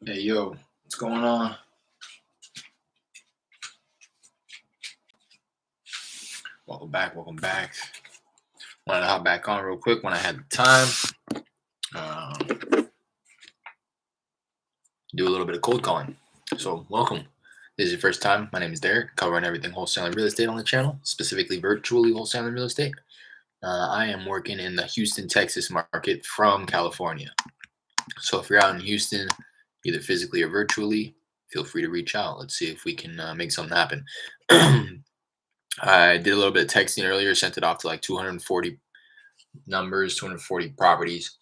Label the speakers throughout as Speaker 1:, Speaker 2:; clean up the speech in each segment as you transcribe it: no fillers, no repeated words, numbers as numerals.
Speaker 1: Hey yo, what's going on? Welcome back, welcome back. Wanted to hop back on real quick when I had the time. Um, do a little bit of cold calling. So, welcome. This is your first time. My name is Derek, covering everything wholesaling real estate on the channel, specifically virtually wholesaling real estate. I am working in the Houston, Texas market from California. So, if you're out in Houston, either physically or virtually, feel free to reach out. Let's see if we can make something happen. I did a little bit of texting earlier, sent it off to like 240 numbers, 240 properties.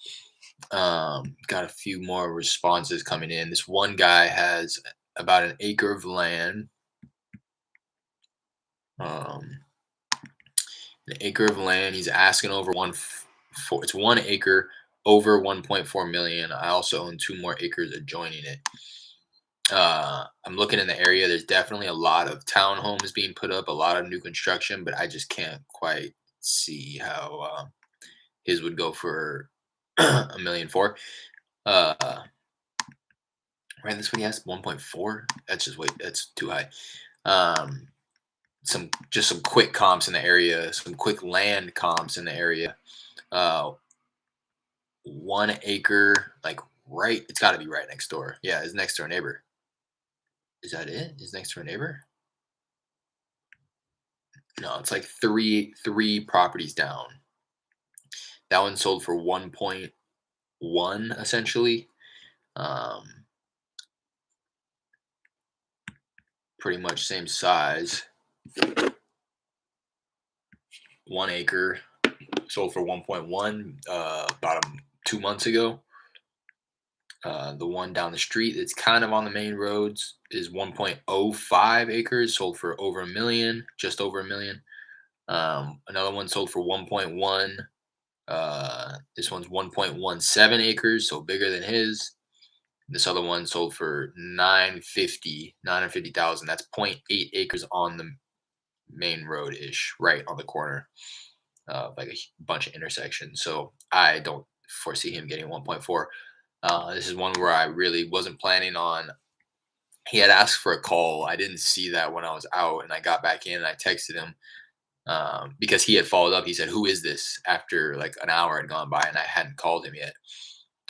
Speaker 1: Got a few more responses coming in. This one guy has about an acre of land. Um, an acre of land. He's asking over it's 1 acre over 1.4 million. I also own two more acres adjoining it. I'm looking in the area. There's definitely a lot of townhomes being put up, a lot of new construction, but I just can't quite see how his would go for a million four. Right, that's what he asked. 1.4. That's just wait. That's too high. Um, some quick comps in the area. Some quick land comps in the area. 1 acre, like right. It's got to be right next door. Yeah, his next door neighbor. Is that it? His next door neighbor? No, it's like three properties down. That one sold for 1.1 essentially. Um, Pretty much same size. 1 acre sold for 1.1 about 2 months ago. The one down the street that's kind of on the main roads is 1.05 acres, sold for over a million, just over a million. Another one sold for 1.1. This one's 1.17 acres, so bigger than his. This other one sold for 950,000. That's point 0.8 acres on the main road ish, right on the corner, like a bunch of intersections. So I don't foresee him getting 1.4. This is one where I really wasn't planning on. He had asked for a call. I didn't see that when I was out, and I got back in and I texted him because he had followed up. He said, "Who is this?" After like an hour had gone by, and I hadn't called him yet.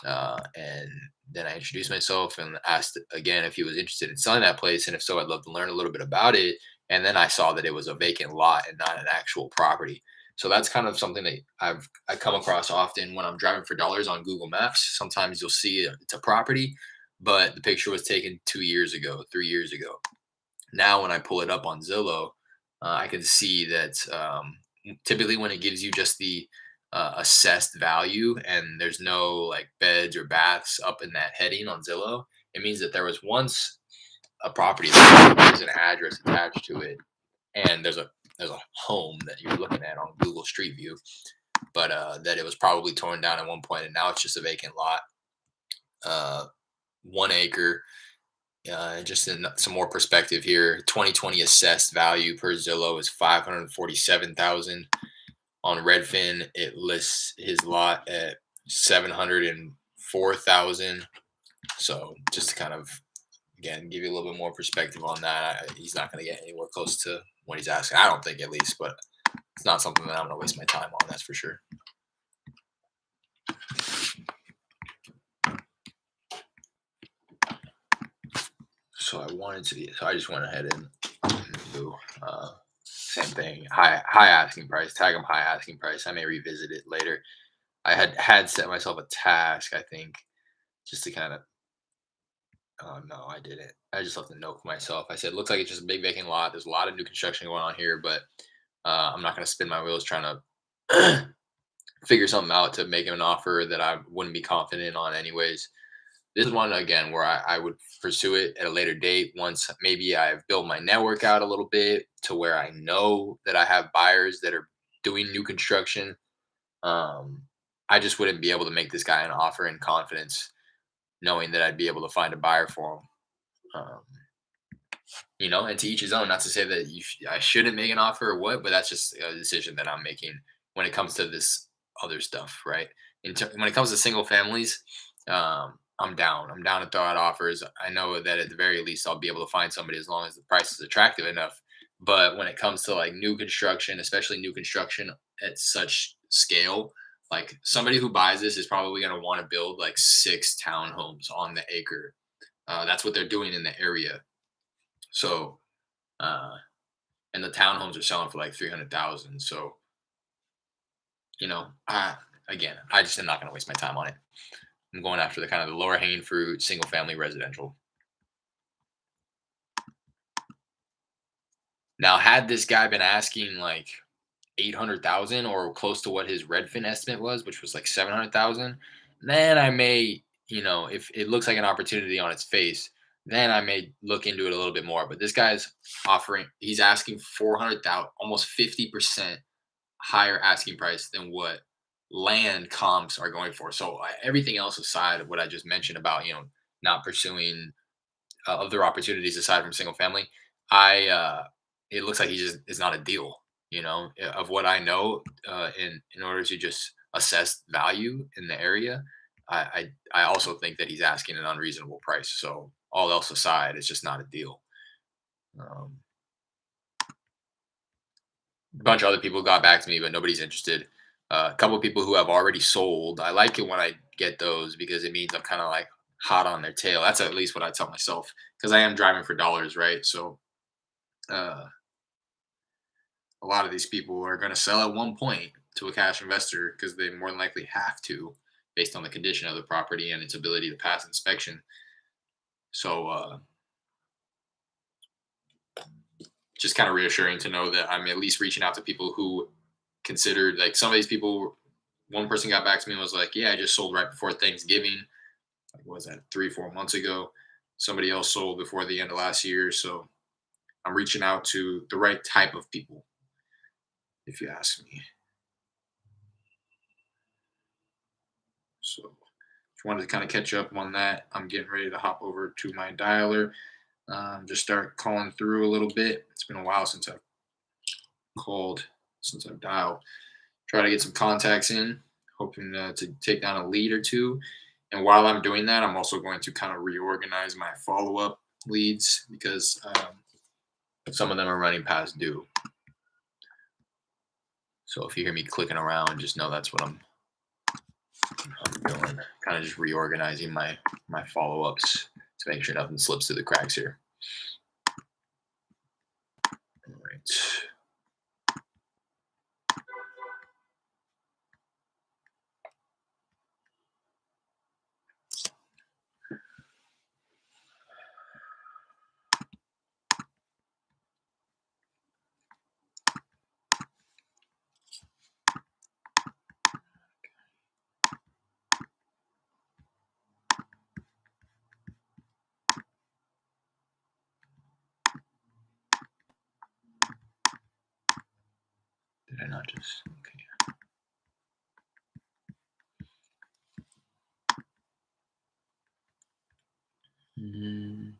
Speaker 1: And then I introduced myself and asked again if he was interested in selling that place, and if so, I'd love to learn a little bit about it. And then I saw that it was a vacant lot and not an actual property. So that's kind of something that I come across often when I'm driving for dollars on Google Maps. Sometimes you'll see it's a property, but the picture was taken 2 years ago, 3 years ago. Now, when I pull it up on Zillow, I can see that typically when it gives you just the assessed value and there's no like beds or baths up in that heading on Zillow, it means that there was once a property that there's an address attached to it, and there's a home that you're looking at on Google Street View, but that it was probably torn down at one point, and now it's just a vacant lot. Uh, 1 acre. Just in some more perspective here, 2020 assessed value per Zillow is 547,000. On Redfin, it lists his lot at 704,000. So just to kind of again give you a little bit more perspective on that, he's not going to get anywhere close to what he's asking. I don't think, at least, but it's not something that I'm going to waste my time on. That's for sure. So I just went ahead and do same thing. High asking price. Tag them high asking price. I may revisit it later. I had set myself a task, I think, just to kind of. Oh no, I didn't. I just left a note for myself. I said, "Looks like it's just a big vacant lot. There's a lot of new construction going on here, but I'm not going to spin my wheels trying to figure something out to make him an offer that I wouldn't be confident on anyways." This is one again where I would pursue it at a later date once maybe I've built my network out a little bit to where I know that I have buyers that are doing new construction. Um, I just wouldn't be able to make this guy an offer in confidence, knowing that I'd be able to find a buyer for him. Um, and to each his own. Not to say that I shouldn't make an offer or what, but that's just a decision that I'm making when it comes to this other stuff, right? When it comes to single families, I'm down. I'm down to throw out offers. I know that at the very least I'll be able to find somebody as long as the price is attractive enough. But when it comes to like new construction, especially new construction at such scale, like somebody who buys this is probably going to want to build like 6 townhomes on the acre. That's what they're doing in the area. So, uh, and the townhomes are selling for like 300,000. So, again, I just am not going to waste my time on it. I'm going after the kind of the lower hanging fruit, single family residential. Now, had this guy been asking like 800,000 or close to what his Redfin estimate was, which was like 700,000, then I may, if it looks like an opportunity on its face, then I may look into it a little bit more. But this guy's he's asking 400,000, almost 50% higher asking price than what land comps are going for. So everything else aside of what I just mentioned about, not pursuing other opportunities aside from single family, it looks like he just is not a deal. Of what I know, in order to just assess value in the area, I also think that he's asking an unreasonable price. So all else aside, it's just not a deal. Um, a bunch of other people got back to me, but nobody's interested. A couple of people who have already sold. I like it when I get those because it means I'm kind of like hot on their tail. That's at least what I tell myself because I am driving for dollars, right? So uh, a lot of these people are going to sell at one point to a cash investor because they more than likely have to, based on the condition of the property and its ability to pass inspection. So just kind of reassuring to know that I'm at least reaching out to people who considered like some of these people. One person got back to me and was like, "Yeah, I just sold right before Thanksgiving. Like, what was that 3, 4 months ago? Somebody else sold before the end of last year." So I'm reaching out to the right type of people, if you ask me. So just wanted to kind of catch up on that. I'm getting ready to hop over to my dialer, just start calling through a little bit. It's been a while since I've called, since I've dialed. Try to get some contacts in, hoping to take down a lead or two. And while I'm doing that, I'm also going to kind of reorganize my follow up leads because some of them are running past due. So if you hear me clicking around, just know that's what I'm doing. Kind of just reorganizing my follow ups to make sure nothing slips through the cracks here. All right. Did I not just? Okay. Mm-hmm.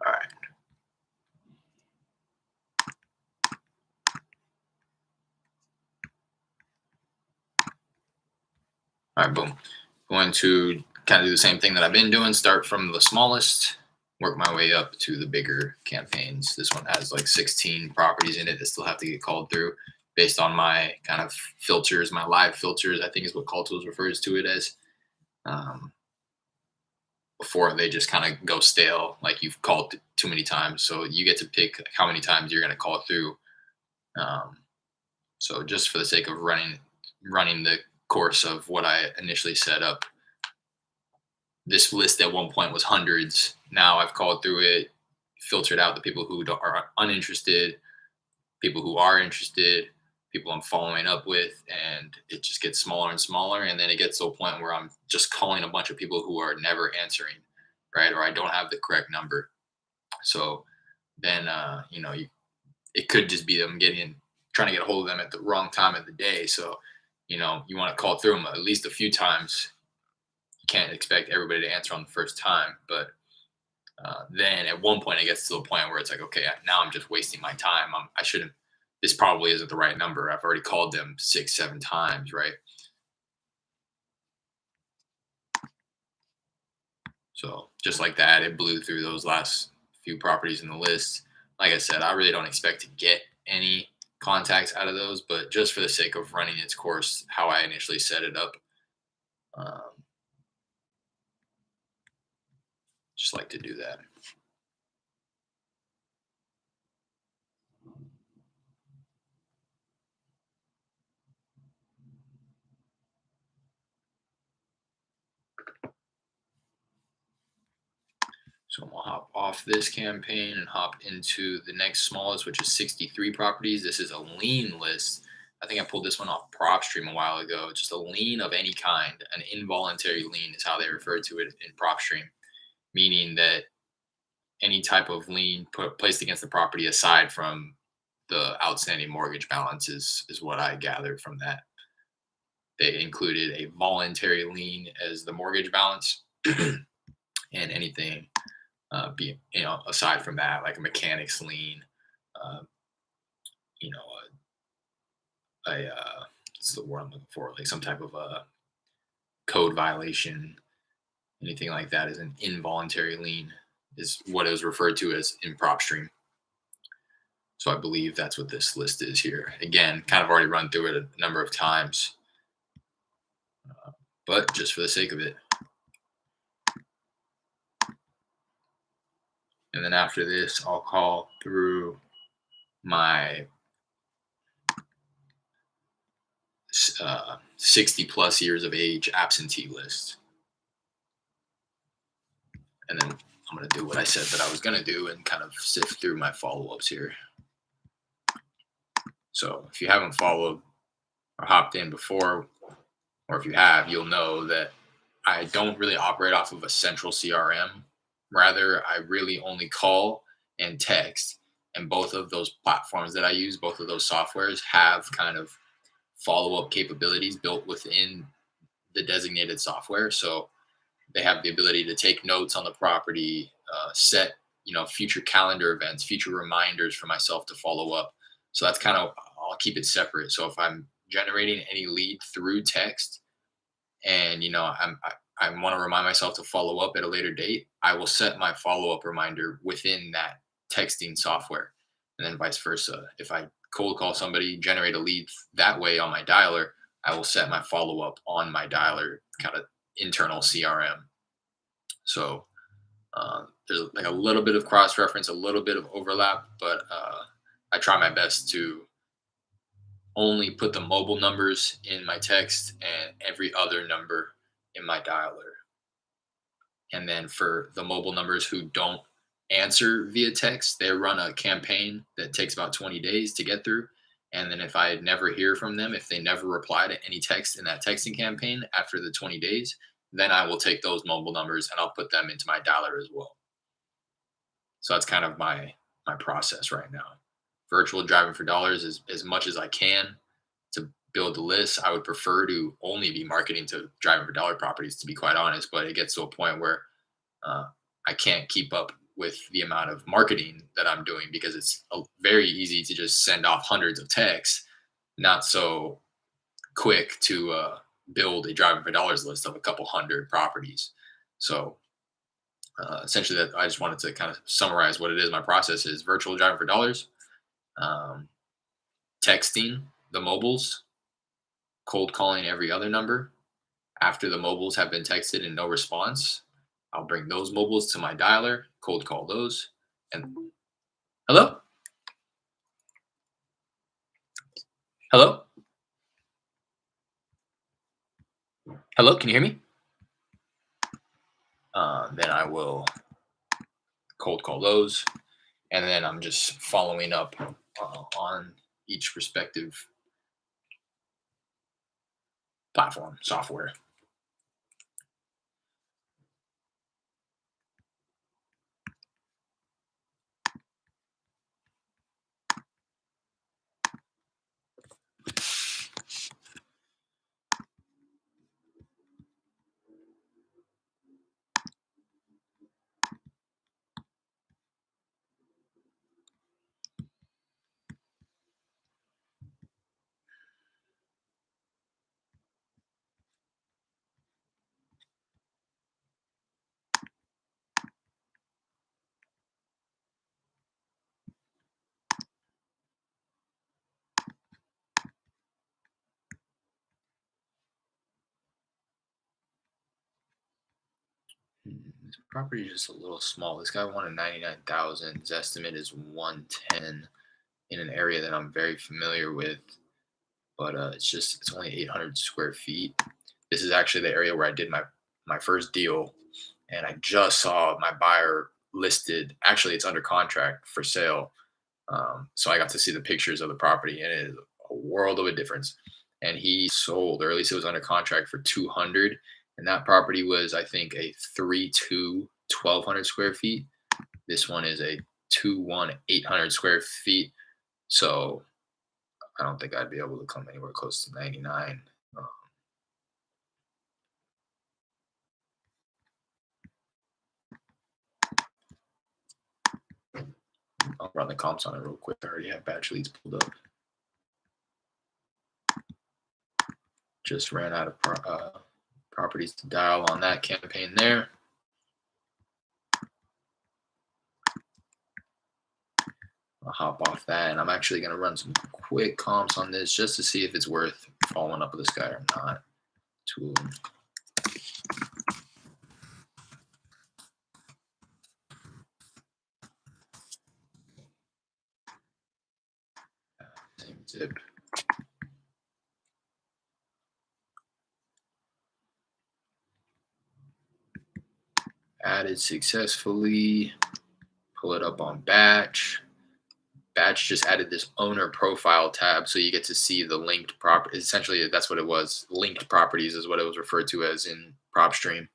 Speaker 1: All right. All right, boom. Going to kind of do the same thing that I've been doing. Start from the smallest, work my way up to the bigger campaigns. This one has like 16 properties in it that still have to get called through based on my kind of filters, my live filters, I think is what Call Tools refers to it as. Um, Before they just kind of go stale, like you've called too many times. So you get to pick how many times you're going to call through. Um, so just for the sake of running the course of what I initially set up, this list at one point was hundreds. Now I've called through it, filtered out the people who are uninterested, people who are interested, people I'm following up with, and it just gets smaller and smaller. And then it gets to a point where I'm just calling a bunch of people who are never answering, right? Or I don't have the correct number. So then, it could just be them trying to get a hold of them at the wrong time of the day. So, you want to call through them at least a few times can't expect everybody to answer on the first time. But then at one point, it gets to a point where it's like, okay, now I'm just wasting my time. I shouldn't. This probably isn't the right number. I've already called them 6, 7 times, right? So just like that, it blew through those last few properties in the list. Like I said, I really don't expect to get any contacts out of those, but just for the sake of running its course, how I initially set it up, um, just like to do that. So I'm gonna hop off this campaign and hop into the next smallest, which is 63 properties. This is a lien list. I think I pulled this one off PropStream a while ago. Just a lien of any kind, an involuntary lien is how they refer to it in PropStream, meaning that any type of lien placed against the property aside from the outstanding mortgage balance is what I gathered from that. They included a voluntary lien as the mortgage balance, and anything be aside from that, like a mechanics lien, uh, you know, what's the word I'm looking for? Like some type of a code violation, anything like that is an involuntary lien, is what it was referred to as in PropStream. So I believe that's what this list is here. Again, kind of already run through it a number of times, but just for the sake of it. And then after this, I'll call through my 60 plus years of age absentee list. And then I'm going to do what I said that I was going to do and kind of sift through my follow-ups here. So if you haven't followed or hopped in before, or if you have, you'll know that I don't really operate off of a central CRM. Rather, I really only call and text. And both of those platforms that I use, both of those softwares have kind of follow-up capabilities built within the designated software. So they have the ability to take notes on the property, set future calendar events, future reminders for myself to follow up. So that's kind of, I'll keep it separate. So if I'm generating any lead through text, and I want to remind myself to follow up at a later date, I will set my follow up reminder within that texting software, and then vice versa. If I cold call somebody, generate a lead that way on my dialer, I will set my follow up on my dialer kind of internal CRM. So there's like a little bit of cross reference, a little bit of overlap, but I try my best to only put the mobile numbers in my text and every other number in my dialer. And then for the mobile numbers who don't answer via text, they run a campaign that takes about 20 days to get through. And then if I never hear from them, if they never reply to any text in that texting campaign after the 20 days, then I will take those mobile numbers and I'll put them into my dialer as well. So that's kind of my process right now. Virtual driving for dollars is as much as I can to build the list. I would prefer to only be marketing to driving for dollar properties, to be quite honest, but it gets to a point where uh, I can't keep up with the amount of marketing that I'm doing, because it's very easy to just send off hundreds of texts, not so quick to build a driving for dollars list of a couple hundred properties. So essentially, that I just wanted to kind of summarize what it is. My process is virtual driving for dollars, um, texting the mobiles, cold calling every other number. After the mobiles have been texted and no response, I'll bring those mobiles to my dialer, cold call those, and hello, hello, hello. Can you hear me? Then I will cold call those, and then I'm just following up on each respective platform software. This property is just a little small. This guy wanted 99,000. His estimate is 110 in an area that I'm very familiar with, but it's only 800 square feet. This is actually the area where I did my first deal, and I just saw my buyer listed. Actually, it's under contract for sale. So I got to see the pictures of the property, and it is a world of a difference. And he sold, or at least it was under contract for 200. And that property was, I think, a 3-2, 1,200 square feet. This one is a 2-1, 800 square feet. So I don't think I'd be able to come anywhere close to 99. I'll run the comps on it real quick. I already have batch leads pulled up. Just ran out of properties to dial on that campaign there. I'll hop off that, and I'm actually going to run some quick comps on this just to see if it's worth following up with this guy or not. Tool. Same zip. Added successfully. Pull it up on batch. Batch just added this owner profile tab, so you get to see the linked property. Essentially, that's what it was. Linked properties is what it was referred to as in PropStream.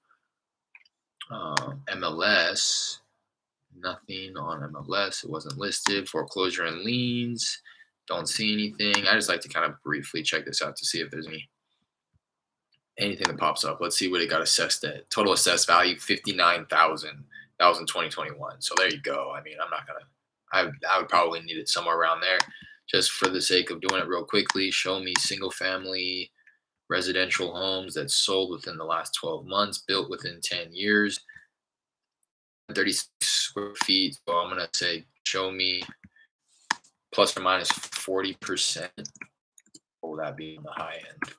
Speaker 1: MLS, nothing on MLS. It wasn't listed. Foreclosure and liens. Don't see anything. I just like to kind of briefly check this out to see if there's anything that pops up. Let's see what it got assessed at. Total assessed value 59,000. That was in 2021. So there you go. I mean, I'm not gonna. I would probably need it somewhere around there, just for the sake of doing it real quickly. Show me single family residential homes that sold within the last 12 months, built within 10 years, 36 square feet. So I'm gonna say show me plus or minus 40%. What will that be on the high end?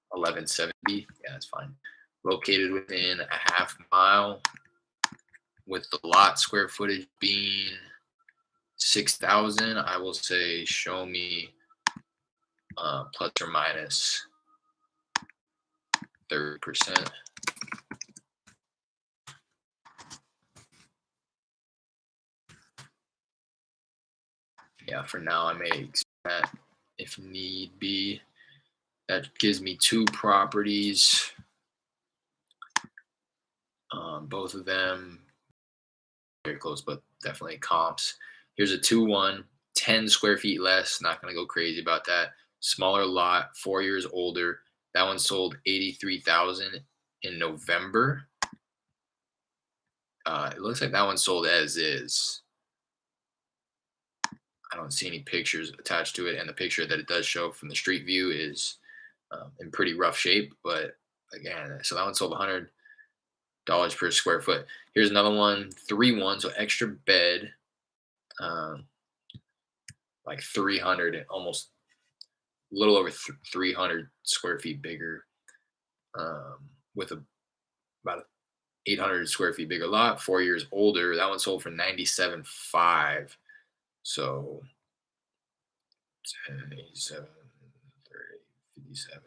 Speaker 1: 1170. Yeah, that's fine. Located within a half mile, with the lot square footage being 6,000. I will say show me plus or minus 30%. Yeah, for now I may expand that if need be. That gives me two properties. Both of them very close, but definitely comps. Here's a 2-1, 10 square feet less. Not going to go crazy about that. Smaller lot, 4 years older. That one sold 83,000 in November. It looks like that one sold as is. I don't see any pictures attached to it, and the picture that it does show from the street view is in pretty rough shape. But again, so that one sold $100 per square foot. Here's another one, 3-1, so extra bed, like 300 and almost a little over 300 square feet bigger, with about 800 square feet bigger lot, 4 years older. That one sold for 97.5. So 10, 87, 30, 57.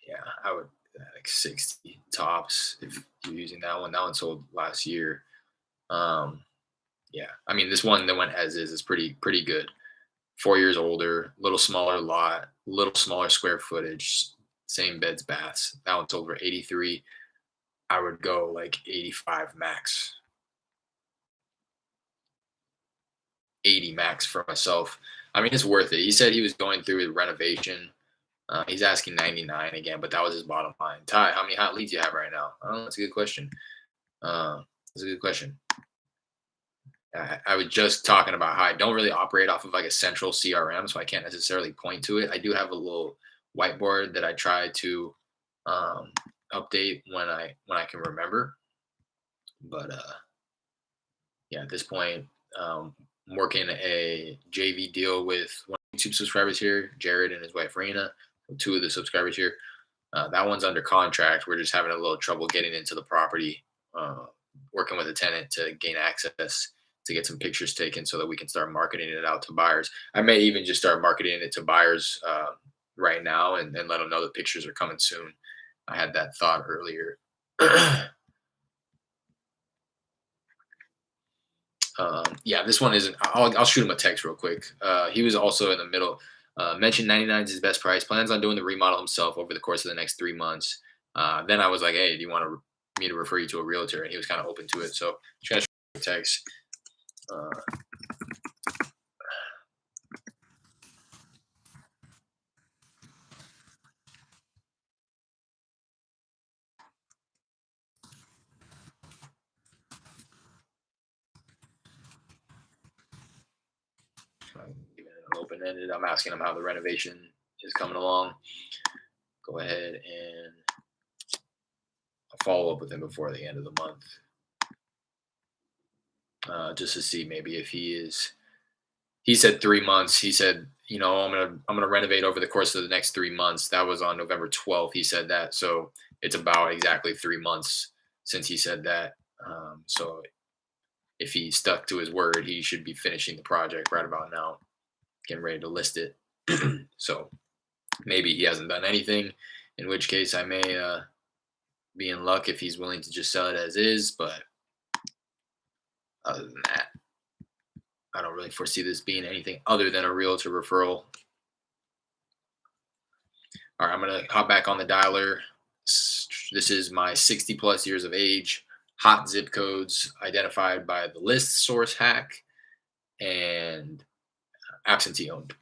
Speaker 1: Yeah, I would like 60 tops if you're using that one. That one sold last year. Yeah, I mean this one that went as is pretty good. 4 years older, little smaller lot, little smaller square footage, same beds, baths. That one's over 83. I would go like 85 max, 80 max for myself. I mean, it's worth it. He said he was going through a renovation. He's asking 99 again, but that was his bottom line. Ty, how many hot leads you have right now? I don't know. That's a good question. That's a good question. I was just talking about how I don't really operate off of like a central CRM, so I can't necessarily point to it. I do have a little whiteboard that I try to update when I can remember. But yeah, at this point, I'm working a JV deal with one of the YouTube subscribers here, Jared and his wife Raina, two of the subscribers here. That one's under contract. We're just having a little trouble getting into the property working with a tenant to gain access to get some pictures taken so that we can start marketing it out to buyers. I may even just start marketing it to buyers right now and let them know the pictures are coming soon. I had that thought earlier. Yeah, this one isn't. I'll shoot him a text real quick. He was also in the middle. Mentioned 99 is his best price. Plans on doing the remodel himself over the course of the next 3 months. Then I was like, hey, do you want me to refer you to a realtor? And he was kind of open to it. So just gonna shoot him a text. Uh, I'm giving it an open ended. I'm asking him how the renovation is coming along. Go ahead and I'll follow up with him before the end of the month, just to see maybe if he is. He said 3 months. He said, I'm gonna renovate over the course of the next 3 months. That was on November 12th. He said that, so it's about exactly 3 months since he said that. So if he stuck to his word, he should be finishing the project right about now, getting ready to list it. So maybe he hasn't done anything, in which case I may be in luck if he's willing to just sell it as is. But other than that, I don't really foresee this being anything other than a realtor referral. All right, I'm gonna hop back on the dialer. This is my 60 plus years of age, hot zip codes identified by the list source hack, and absentee owned.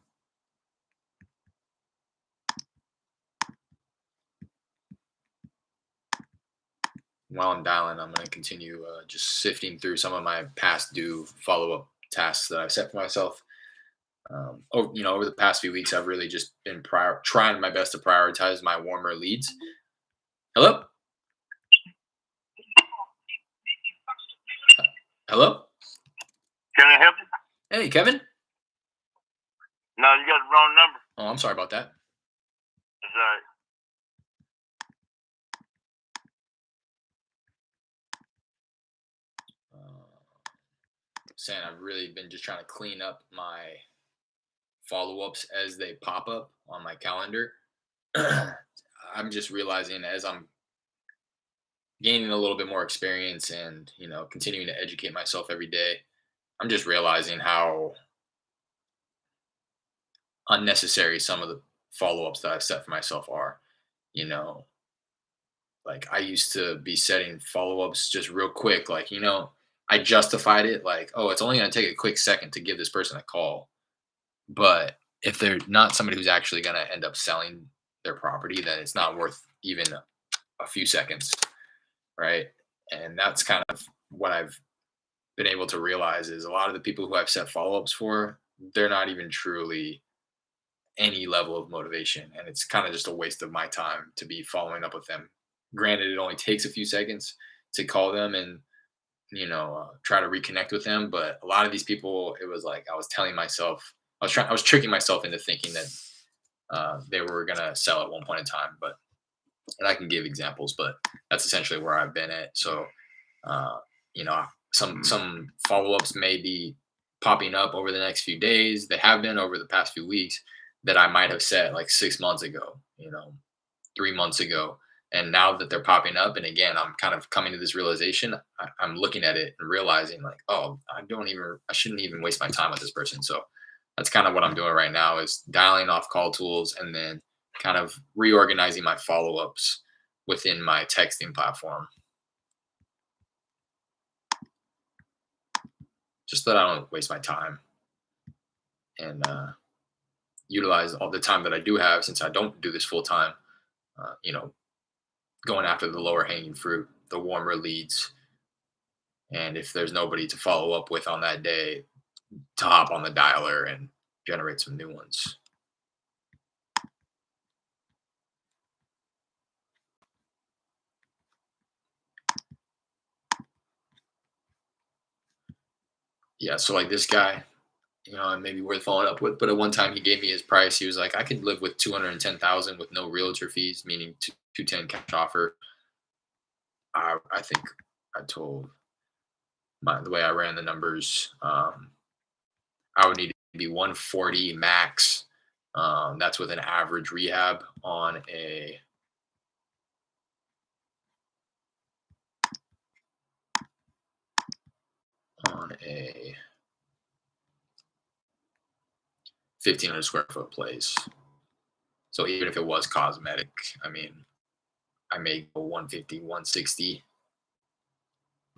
Speaker 1: While I'm dialing, I'm going to continue just sifting through some of my past due follow up tasks that I've set for myself. Over the past few weeks, I've really just been trying my best to prioritize my warmer leads. Hello, hello.
Speaker 2: Can I help you?
Speaker 1: Hey, Kevin.
Speaker 2: No, you got the wrong number.
Speaker 1: Oh, I'm sorry about that.
Speaker 2: It's all right.
Speaker 1: Saying I've really been just trying to clean up my follow ups as they pop up on my calendar. I'm just realizing as I'm gaining a little bit more experience and continuing to educate myself every day, I'm just realizing how unnecessary some of the follow-ups that I've set for myself are. You know, like I used to be setting follow-ups just real quick. Like, I justified it like, oh, it's only going to take a quick second to give this person a call. But if they're not somebody who's actually going to end up selling their property, then it's not worth even a few seconds, right? And that's kind of what I've been able to realize is a lot of the people who I've set follow-ups for, they're not even truly any level of motivation, and it's kind of just a waste of my time to be following up with them. Granted, it only takes a few seconds to call them and try to reconnect with them, but a lot of these people, it was like I was telling myself, I was tricking myself into thinking that they were gonna sell at one point in time. But and I can give examples, but that's essentially where I've been at. So uh, you know some follow-ups may be popping up over the next few days. They have been over the past few weeks that I might have set like 6 months ago, 3 months ago. And now that they're popping up, and again, I'm kind of coming to this realization. I'm looking at it and realizing like, oh, I shouldn't even waste my time with this person. So that's kind of what I'm doing right now is dialing off call tools and then kind of reorganizing my follow-ups within my texting platform, just so that I don't waste my time and utilize all the time that I do have since I don't do this full time. Uh, you know, Going after the lower hanging fruit, the warmer leads, and if there's nobody to follow up with on that day, to hop on the dialer and generate some new ones. Yeah, so like this guy, it may be worth following up with. But at one time, he gave me his price. He was like, I could live with 210,000 with no realtor fees, meaning 210 cash offer. I think I told The way I ran the numbers, I would need to be 140 max. That's with an average rehab on a 1,500 square foot place. So even if it was cosmetic, I mean, I may go 150, 160,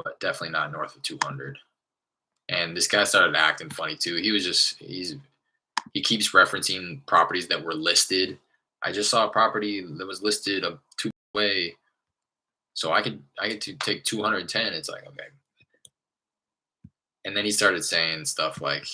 Speaker 1: but definitely not north of 200. And this guy started acting funny too. He keeps referencing properties that were listed. I just saw a property that was listed a two way, so I get to take 210. It's like, okay. And then he started saying stuff like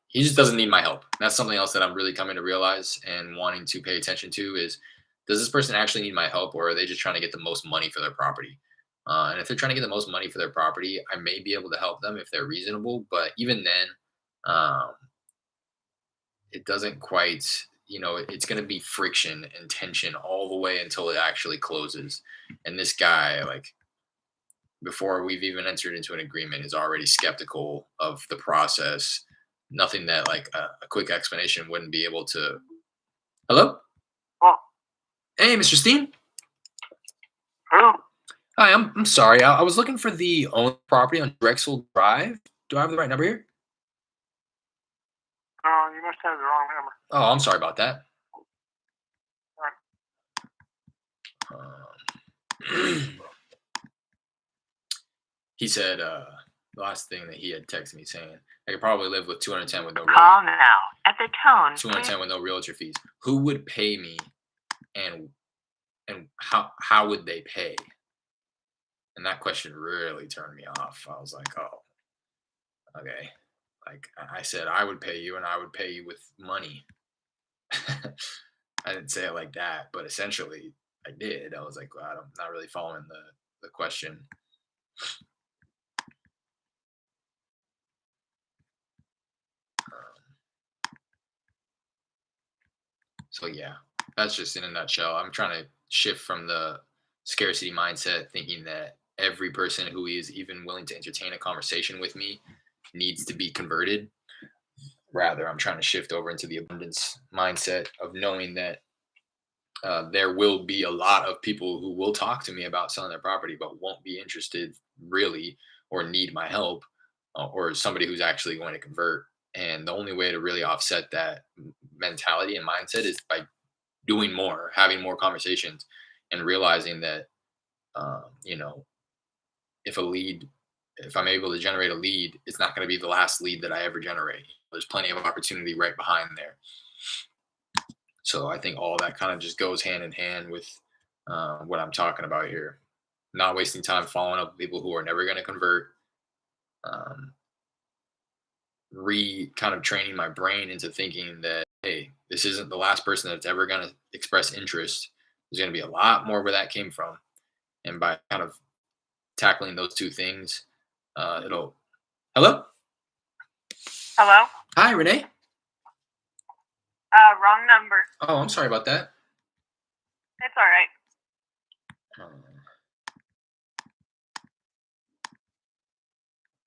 Speaker 1: he just doesn't need my help. That's something else that I'm really coming to realize and wanting to pay attention to is, does this person actually need my help, or are they just trying to get the most money for their property? And if they're trying to get the most money for their property, I may be able to help them if they're reasonable. But even then, it doesn't quite, it's going to be friction and tension all the way until it actually closes. And this guy, like, before we've even entered into an agreement, is already skeptical of the process. Nothing that like a quick explanation wouldn't be able to. Hello?
Speaker 2: Oh,
Speaker 1: Hey, Mr. Steen.
Speaker 2: who?
Speaker 1: Hi, I'm sorry. I was looking for the owned property on Drexel Drive. Do I have the right number here?
Speaker 2: No, you must have the wrong number.
Speaker 1: Oh, I'm sorry about that. Um, he said the last thing that he had texted me saying, I could probably live with 210 with no
Speaker 3: Call now. At the tone,
Speaker 1: 210 with no realtor fees. Who would pay me, and how would they pay? And that question really turned me off. I was like, oh, okay. Like I said, I would pay you, and I would pay you with money. I didn't say it like that, but essentially I did. I was like, well, I'm not really following the question. So yeah, that's just in a nutshell. I'm trying to shift from the scarcity mindset, thinking that every person who is even willing to entertain a conversation with me needs to be converted. Rather, I'm trying to shift over into the abundance mindset of knowing that there will be a lot of people who will talk to me about selling their property, but won't be interested really or need my help, or somebody who's actually going to convert. And the only way to really offset that mentality and mindset is by doing more, having more conversations, and realizing that, you know, if a lead, if I'm able to generate a lead, it's not going to be the last lead that I ever generate. There's plenty of opportunity right behind there. So I think all that kind of just goes hand in hand with what I'm talking about here. Not wasting time following up with people who are never going to convert. Um, kind of training my brain into thinking that, hey, this isn't the last person that's ever going to express interest. There's going to be a lot more where that came from. And by kind of tackling those two things, it'll. Hello?
Speaker 3: hello?
Speaker 1: Hi, Renee.
Speaker 3: Wrong number.
Speaker 1: Oh, I'm sorry about that.
Speaker 3: It's all right.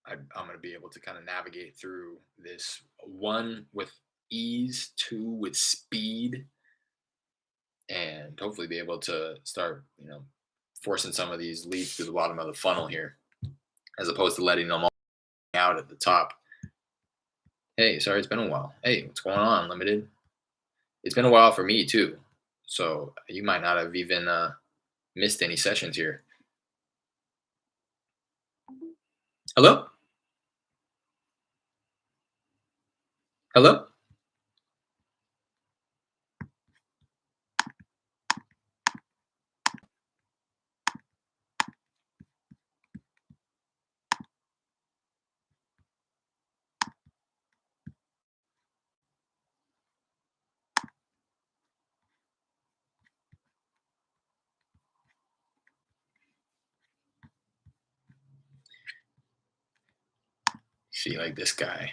Speaker 1: I'm going to be able to kind of navigate through this, one with ease, two with speed, and hopefully be able to start, forcing some of these leads to the bottom of the funnel here, as opposed to letting them all out at the top. Hey, sorry, it's been a while. Hey, what's going on, Limited? It's been a while for me too, so you might not have even missed any sessions here. Hello? Hello? See, like this guy.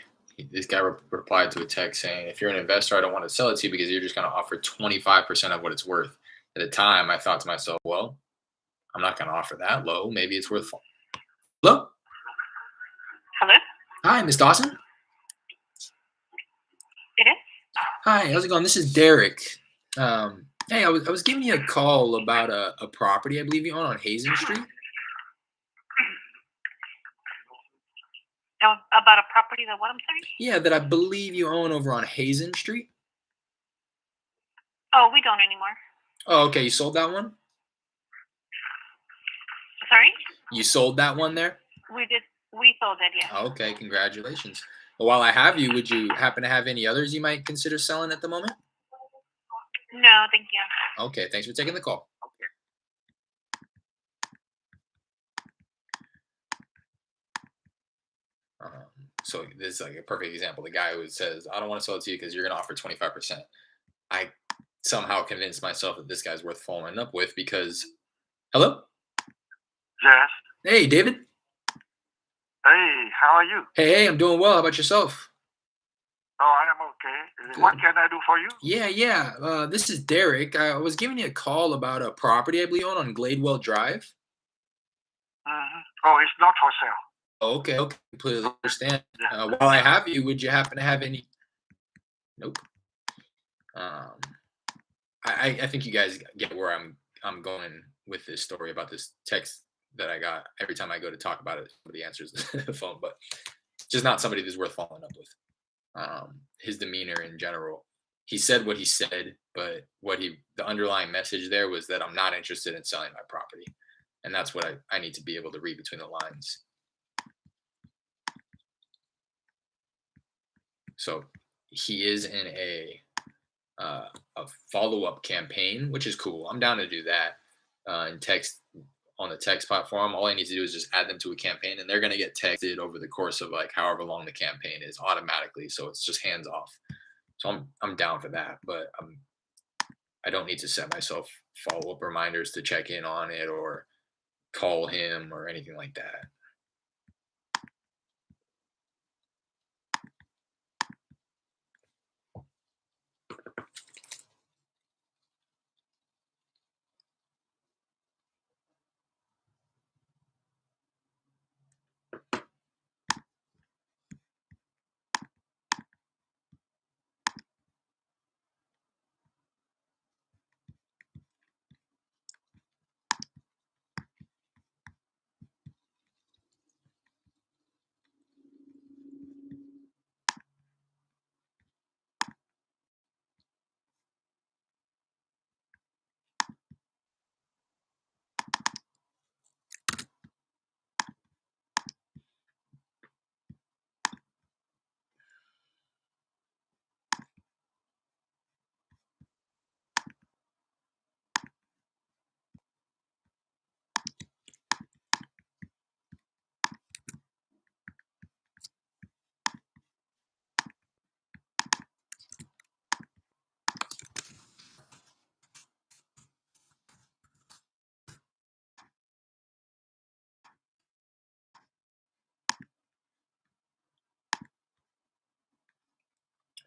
Speaker 1: This guy replied to a text saying, if you're an investor, I don't want to sell it to you because you're just going to offer 25% of what it's worth. At the time, I thought to myself, well, I'm not going to offer that low. Maybe it's worth. Hello?
Speaker 3: Hello?
Speaker 1: Hi, Miss Dawson.
Speaker 3: It is?
Speaker 1: Hi, how's it going? This is Derek. Hey, I was giving you a call about a property I believe you own on Hazen Street.
Speaker 3: About a property that what, I'm sorry?
Speaker 1: Yeah, that I believe you own over on Hazen Street.
Speaker 3: Oh, we don't anymore.
Speaker 1: Oh, okay. You sold that one?
Speaker 3: Sorry?
Speaker 1: You sold that one there?
Speaker 3: We did. We sold it, yes.
Speaker 1: Okay, congratulations. Well, while I have you, would you happen to have any others you might consider selling at the moment?
Speaker 3: No, thank you.
Speaker 1: Okay, thanks for taking the call. Um, so this is like a perfect example. The guy who says, "I don't want to sell it to you because you're going to offer 25%." I somehow convinced myself that this guy's worth following up with because, hello,
Speaker 2: Yes.
Speaker 1: hey David,
Speaker 2: Hey, how are you?
Speaker 1: hey, I'm doing well. How about yourself?
Speaker 2: Oh, I am okay. What
Speaker 1: Good.
Speaker 2: can I do for you?
Speaker 1: Yeah. This is Derek. I was giving you a call about a property I believe you own on Gladewell Drive.
Speaker 2: Oh, it's not for sale.
Speaker 1: Okay, completely understand.
Speaker 2: Yeah.
Speaker 1: While I have you, would you happen to have any? Nope. Um, I think you guys get where I'm going with this story about this text that I got every time I go to talk about it. Somebody answers the phone, but just not somebody that's worth following up with. His demeanor in general. He said what he said, but the underlying message there was that I'm not interested in selling my property, and that's what I need to be able to read between the lines. So he is in a follow up campaign, which is cool. I'm down to do that in text on the text platform. All I need to do is just add them to a campaign, and they're going to get texted over the course of like however long the campaign is automatically. So it's just hands off. So I'm down for that, but I don't need to set myself follow up reminders to check in on it or call him or anything like that.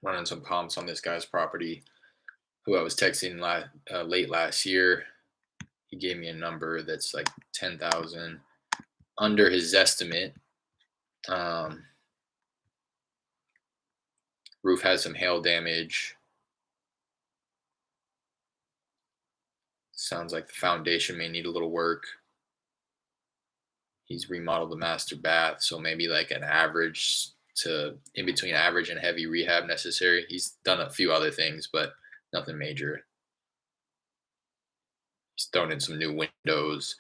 Speaker 1: Running some comps on this guy's property who I was texting late last year. He gave me a number that's like 10,000 under his estimate. Roof has some hail damage. Sounds like the foundation may need a little work. He's remodeled the master bath, so maybe like an average to in between average and heavy rehab necessary. He's done a few other things, but nothing major. He's thrown in some new windows.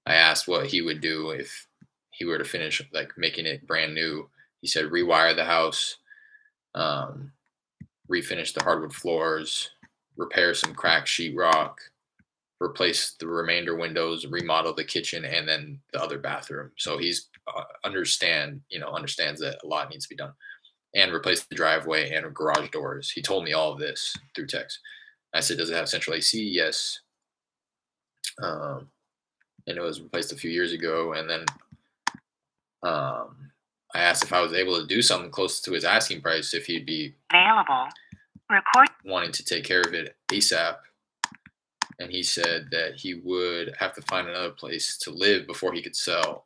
Speaker 1: I asked what he would do if he were to finish like making it brand new. He said rewire the house, um, refinish the hardwood floors, repair some cracked sheetrock, replace the remainder windows, remodel the kitchen, and then the other bathroom. So he's understands that a lot needs to be done, and replace the driveway and garage doors. He told me all of this through text. I said, "Does it have central AC?" Yes. And it was replaced a few years ago. And then I asked if I was able to do something close to his asking price, if he'd be
Speaker 3: Available. Record.
Speaker 1: wanting to take care of it ASAP. And he said that he would have to find another place to live before he could sell.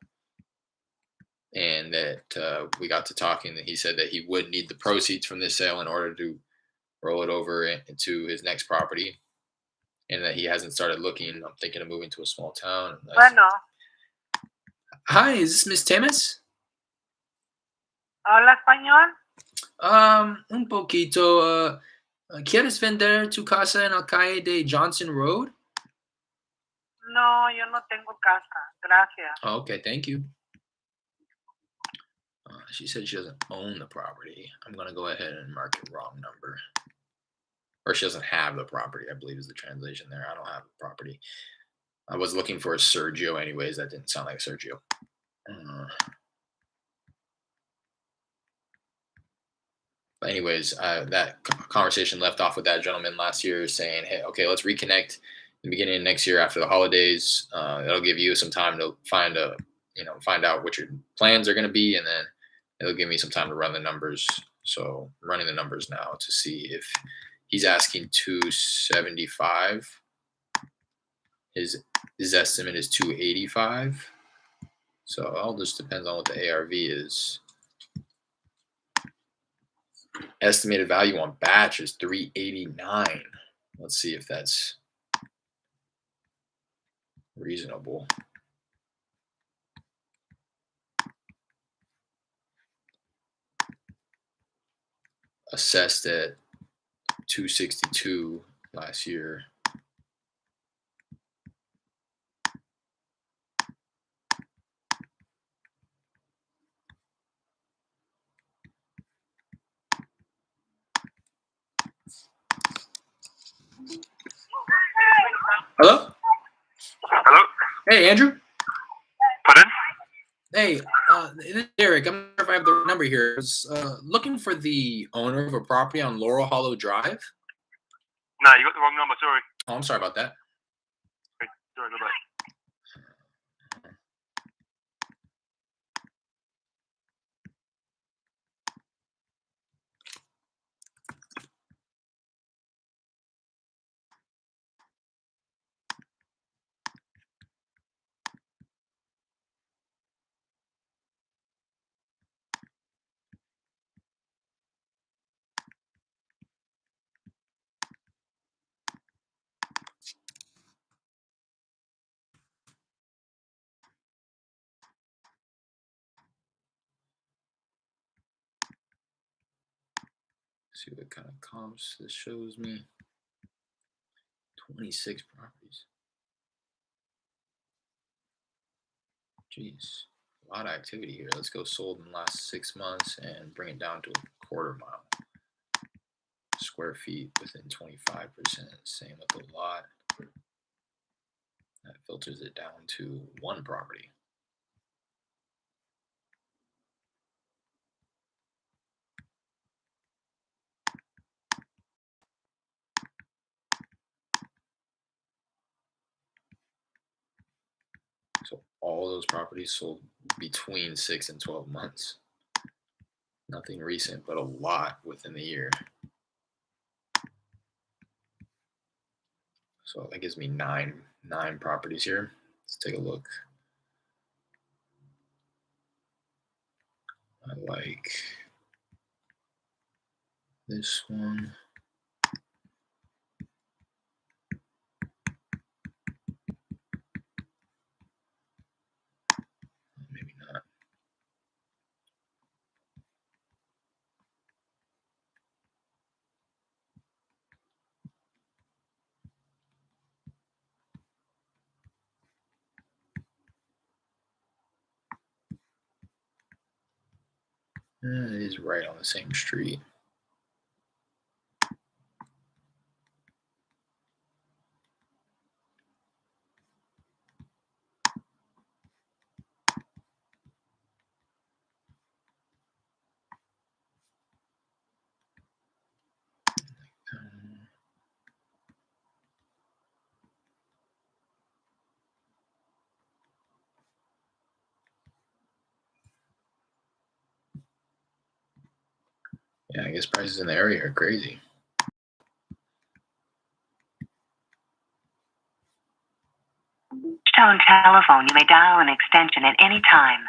Speaker 1: and that we got to talking. And he said that he would need the proceeds from this sale in order to roll it over into his next property, and that he hasn't started looking. I'm thinking of moving to a small town.
Speaker 2: Bueno,
Speaker 1: Hi, is this Miss Temis?
Speaker 2: ¿habla español?
Speaker 1: Un poquito. ¿Quieres vender tu casa en la calle de Johnson Road?
Speaker 2: No, yo no tengo casa. Gracias.
Speaker 1: Oh, okay, thank you. She said she doesn't own the property. I'm going to go ahead and mark it wrong number. Or she doesn't have the property, I believe is the translation there. I don't have the property. I was looking for a Sergio anyways. That didn't sound like Sergio. But anyways, that conversation left off with that gentleman last year saying, hey, okay, let's reconnect in the beginning of next year after the holidays. It'll give you some time to find out what your plans are going to be, and then it'll give me some time to run the numbers. So I'm running the numbers now to see if he's asking 275. His estimate is 285. So it all just depends on what the ARV is. Estimated value on batch is 389. Let's see if that's reasonable. Assessed at 262 last year. Hello?
Speaker 2: Hello?
Speaker 1: Hey, Andrew?
Speaker 2: Pardon?
Speaker 1: Hey, this is Derek. I'm not sure if I have the right number here. I was looking for the owner of a property on Laurel Hollow Drive.
Speaker 2: No, you got the wrong number. Sorry.
Speaker 1: Oh, I'm sorry about that.
Speaker 2: Sorry, bye-bye.
Speaker 1: See what kind of comps this shows me. 26 properties. Jeez, a lot of activity here. Let's go sold in the last 6 months and bring it down to a quarter mile. Square feet within 25%. Same with the lot. That filters it down to one property. So all those properties sold between 6 and 12 months. Nothing recent, but a lot within the year. So that gives me nine properties here. Let's take a look. I like this one. Maybe not. It is right on the same street. Yeah, I guess prices in the area are crazy.
Speaker 4: Tone telephone. You may dial an extension at any time.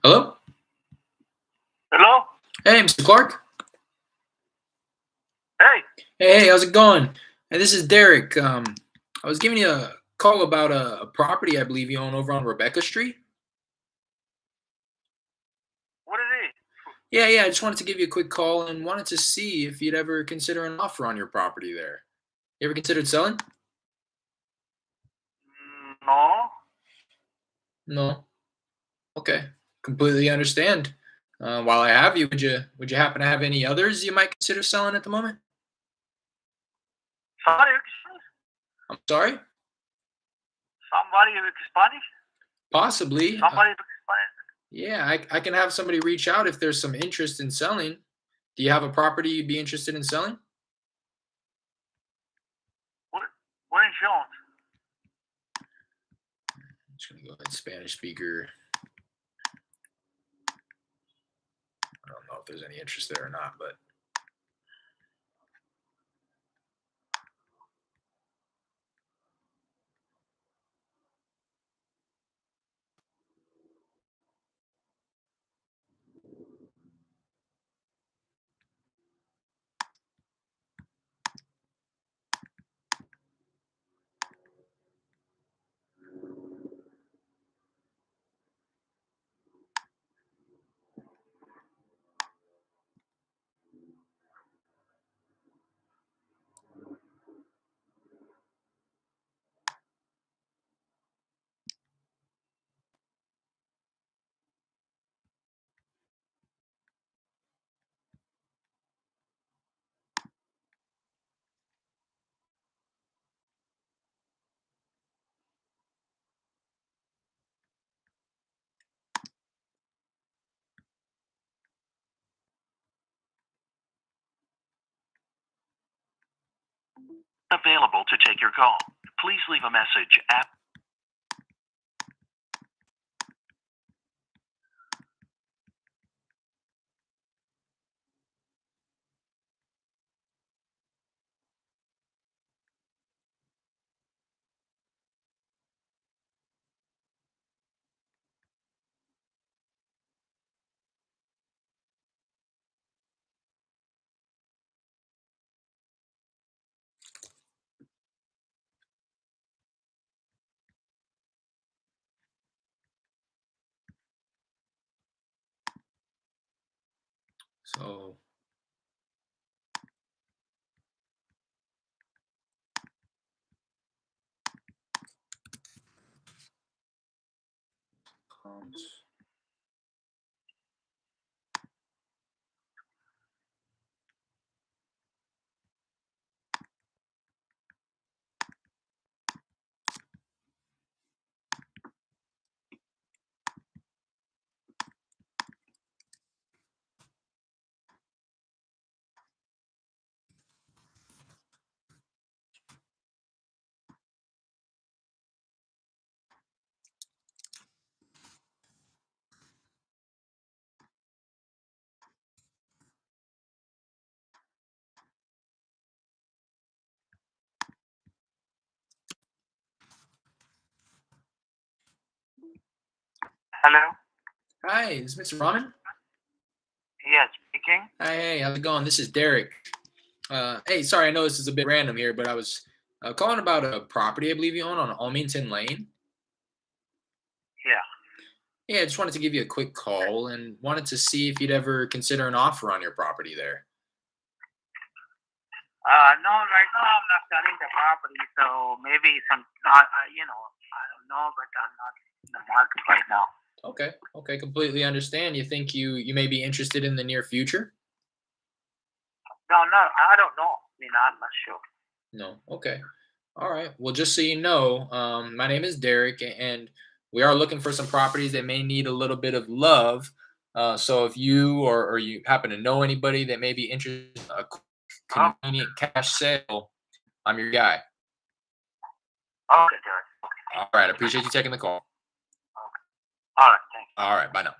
Speaker 1: Hello?
Speaker 2: Hello?
Speaker 1: Hey, Mr. Clark.
Speaker 2: Hey,
Speaker 1: Hey, how's it going? Hey, this is Derek. I was giving you a call about a property I believe you own over on Rebecca Street.
Speaker 2: what is it?
Speaker 1: Yeah. I just wanted to give you a quick call and wanted to see if you'd ever consider an offer on your property there. You ever considered selling?
Speaker 2: No.
Speaker 1: No. Okay. Completely understand. While I have you, would you happen to have any others you might consider selling at the moment?
Speaker 2: Sorry,
Speaker 1: I'm sorry.
Speaker 2: somebody with Spanish?
Speaker 1: Possibly.
Speaker 2: Somebody with Spanish?
Speaker 1: Yeah, I can have somebody reach out if there's some interest in selling. Do you have a property you'd be interested in selling?
Speaker 2: What, what insurance?
Speaker 1: I'm just gonna go ahead, Spanish speaker. I don't know if there's any interest there or not, but
Speaker 4: Available to take your call. Please leave a message at
Speaker 1: so cons-
Speaker 2: Hello?
Speaker 1: Hi, is Mr. Rahman?
Speaker 2: Yes, speaking.
Speaker 1: Hi, hey, how's it going? This is Derek. Hey, sorry, I know this is a bit random here, but I was calling about a property I believe you own on Almington Lane.
Speaker 2: Yeah.
Speaker 1: Yeah, I just wanted to give you a quick call and wanted to see if you'd ever consider an offer on your property there.
Speaker 2: No, right now I'm not selling the property, so maybe I don't know, but I'm not in the market right now.
Speaker 1: Okay, completely understand. You think you may be interested in the near future?
Speaker 2: No, I don't know. I'm not sure.
Speaker 1: No. Okay. All right. Well, just so you know, my name is Derek, and we are looking for some properties that may need a little bit of love. So if you or you happen to know anybody that may be interested in a quick,
Speaker 2: Oh,
Speaker 1: convenient cash sale, I'm your guy.
Speaker 2: okay, Derek.
Speaker 1: All right. I appreciate you taking the call.
Speaker 2: All right, thanks.
Speaker 1: All right. Bye now.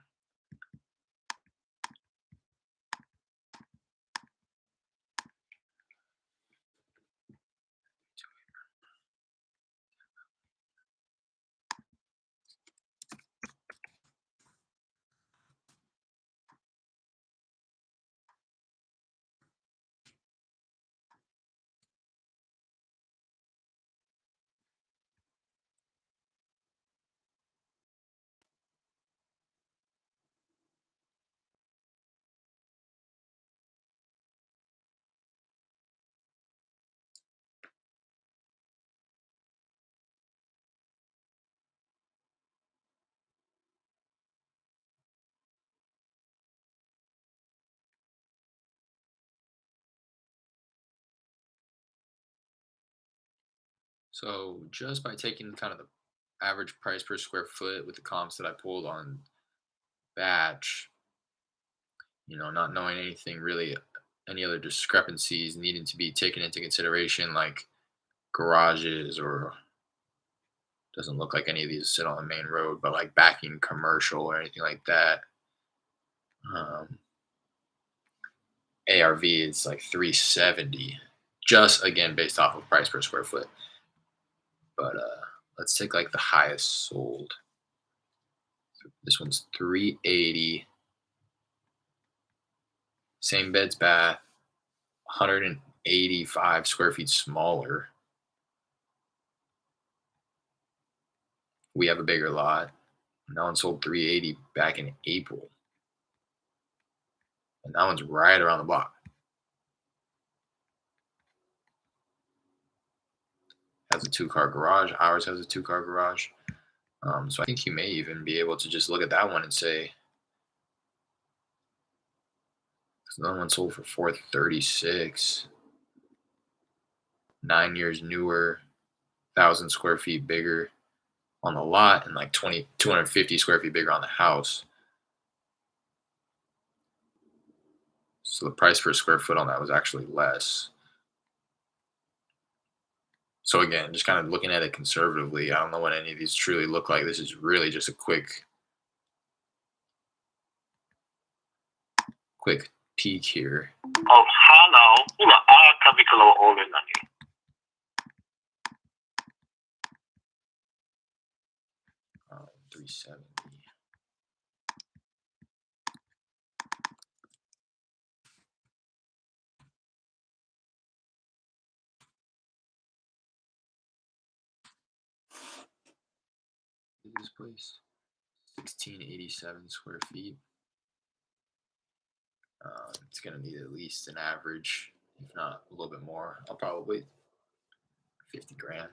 Speaker 1: So just by taking kind of the average price per square foot with the comps that I pulled on batch, not knowing anything really, any other discrepancies needing to be taken into consideration, like garages or doesn't look like any of these sit on the main road, but like backing commercial or anything like that. Um, ARV is like 370, just again based off of price per square foot. But let's take like the highest sold. This one's 380. Same beds, bath, 185 square feet smaller. We have a bigger lot. And that one sold 380 back in April. And that one's right around the block. Has a 2-car garage. Ours has a 2-car garage. So I think you may even be able to just look at that one and say, another one sold for 436. 9 years newer, 1,000 square feet bigger on the lot, and like 250 square feet bigger on the house. So the price per square foot on that was actually less. So again, just kind of looking at it conservatively, I don't know what any of these truly look like. This is really just a quick peek here.
Speaker 2: Oh, hello. Kami ka lang ulit lang eh.
Speaker 1: 370. This place, 1687 square feet. It's gonna need at least an average, if not a little bit more. I'll probably 50 grand.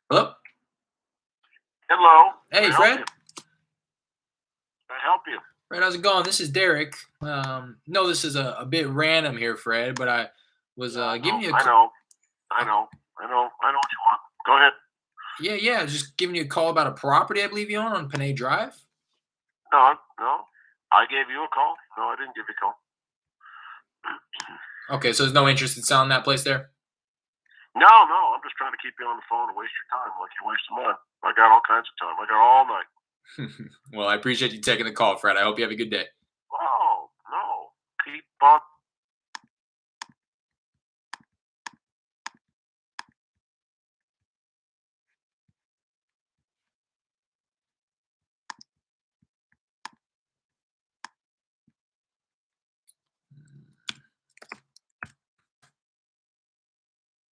Speaker 1: Hello.
Speaker 2: Hello.
Speaker 1: Hey, Fred.
Speaker 2: Can I help you?
Speaker 1: Fred, how's it going? This is Derek. No, this is a bit random here, Fred, but I was giving you a call.
Speaker 2: I know what you want. Go ahead.
Speaker 1: Yeah, just giving you a call about a property I believe you own on Panay Drive.
Speaker 2: No. I gave you a call. No, I didn't give you a call.
Speaker 1: Okay, so there's no interest in selling that place there?
Speaker 2: No. I'm just trying to keep you on the phone and waste your time like you're wasting mine. I got all kinds of time. I got all night.
Speaker 1: Well, I appreciate you taking the call, Fred. I hope you have a good day.
Speaker 2: Oh, no. Keep on.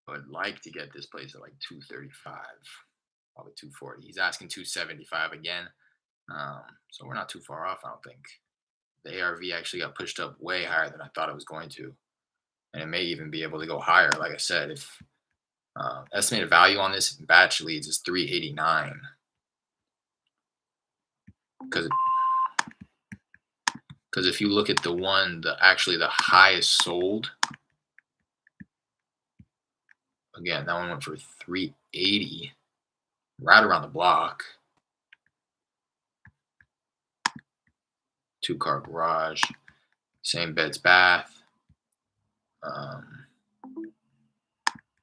Speaker 1: I would like to get this place at like 235, probably 240. He's asking 275 again. So we're not too far off, I don't think. The ARV actually got pushed up way higher than I thought it was going to. And it may even be able to go higher. Like I said, if estimated value on this batch leads is 389. Because Because if you look at the one, actually the highest sold, again, that one went for 380, right around the block. 2-car garage, same beds, bath.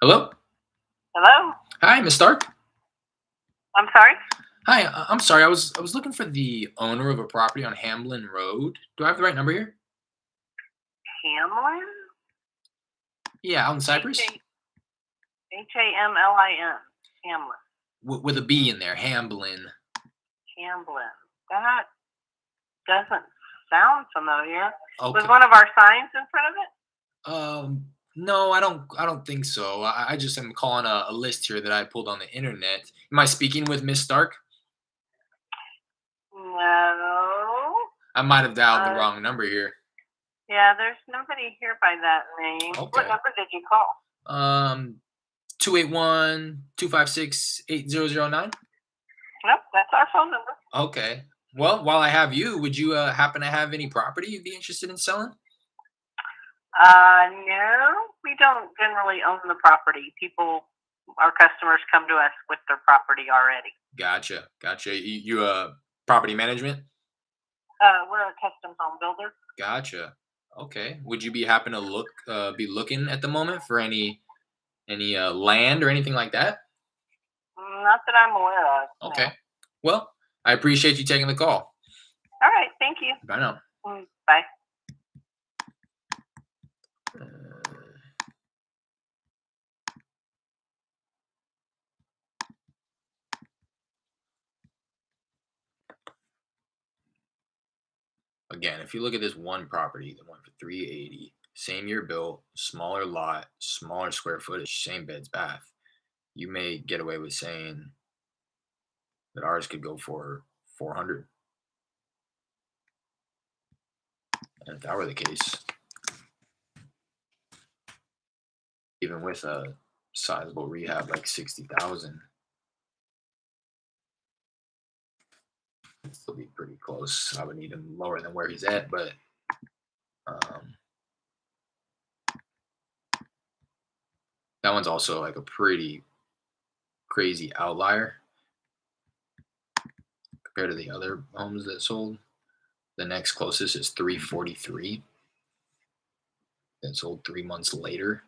Speaker 1: Hello?
Speaker 3: Hello?
Speaker 1: Hi, Miss Stark.
Speaker 3: I'm sorry?
Speaker 1: Hi, I'm sorry. I was looking for the owner of a property on Hamlin Road. Do I have the right number here?
Speaker 3: Hamlin?
Speaker 1: Yeah, out in Cypress.
Speaker 3: Hamlin. Hamlin.
Speaker 1: With a B in there, Hamlin.
Speaker 3: Hamlin. That doesn't sound familiar.
Speaker 1: Okay.
Speaker 3: Was one of our signs in front of it?
Speaker 1: No, I don't think so. I just am calling a list here that I pulled on the internet. Am I speaking with Miss Stark?
Speaker 3: No.
Speaker 1: I might have dialed the wrong number here.
Speaker 3: Yeah, there's nobody here by that name.
Speaker 1: Okay.
Speaker 3: What number did you call?
Speaker 1: 281-256-8009.
Speaker 3: Nope, that's our phone number.
Speaker 1: Okay. Well, while I have you, would you happen to have any property you'd be interested in selling?
Speaker 3: No, we don't generally own the property. Our customers come to us with their property already.
Speaker 1: Gotcha. You property management?
Speaker 3: We're a custom home builder.
Speaker 1: Gotcha. Okay. Would you be be looking at the moment for any land or anything like that?
Speaker 3: Not that I'm aware of.
Speaker 1: Okay.
Speaker 3: No.
Speaker 1: Well, I appreciate you taking the call.
Speaker 3: All right, thank you.
Speaker 1: Bye now.
Speaker 3: Bye.
Speaker 1: Again, if you look at this one property that went for 380, same year built, smaller lot, smaller square footage, same beds, bath, you may get away with saying that ours could go for 400. And if that were the case, even with a sizable rehab like 60,000, it'd still be pretty close. I would need him lower than where he's at, but that one's also like a pretty crazy outlier compared to the other homes that sold. The next closest is 343. That sold 3 months later.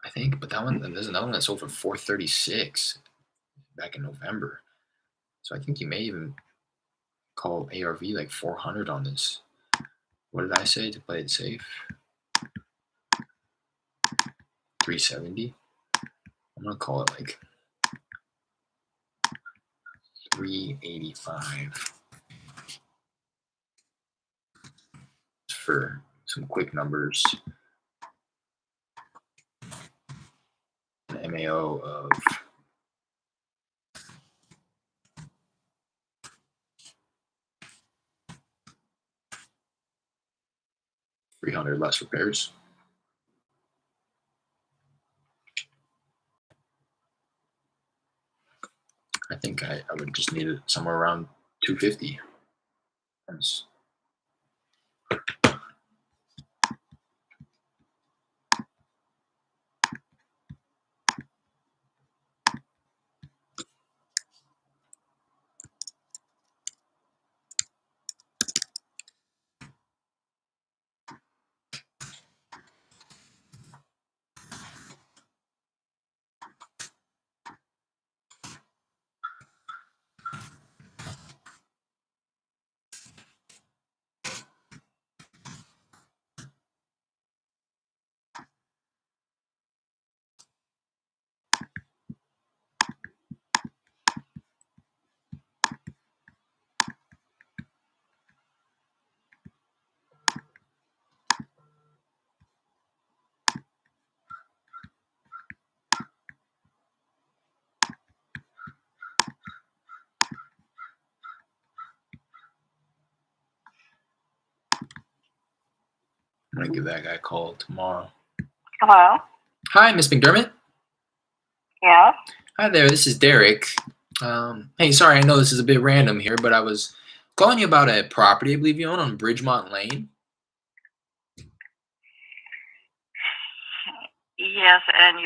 Speaker 1: I think, but there's another one that sold for 436 back in November. So I think you may even call ARV like 400 on this. What did I say to play it safe? 370. I'm gonna call it like 385 for some quick numbers. An MAO of 300 less repairs. I think I would just need it somewhere around 250. That's, I'm gonna give that guy a call tomorrow.
Speaker 3: Hello?
Speaker 1: Hi, Miss McDermott.
Speaker 3: Yes?
Speaker 1: Hi there. This is Derek. Hey, sorry, I know this is a bit random here, but I was calling you about a property I believe you own on Bridgemont Lane.
Speaker 5: Yes, and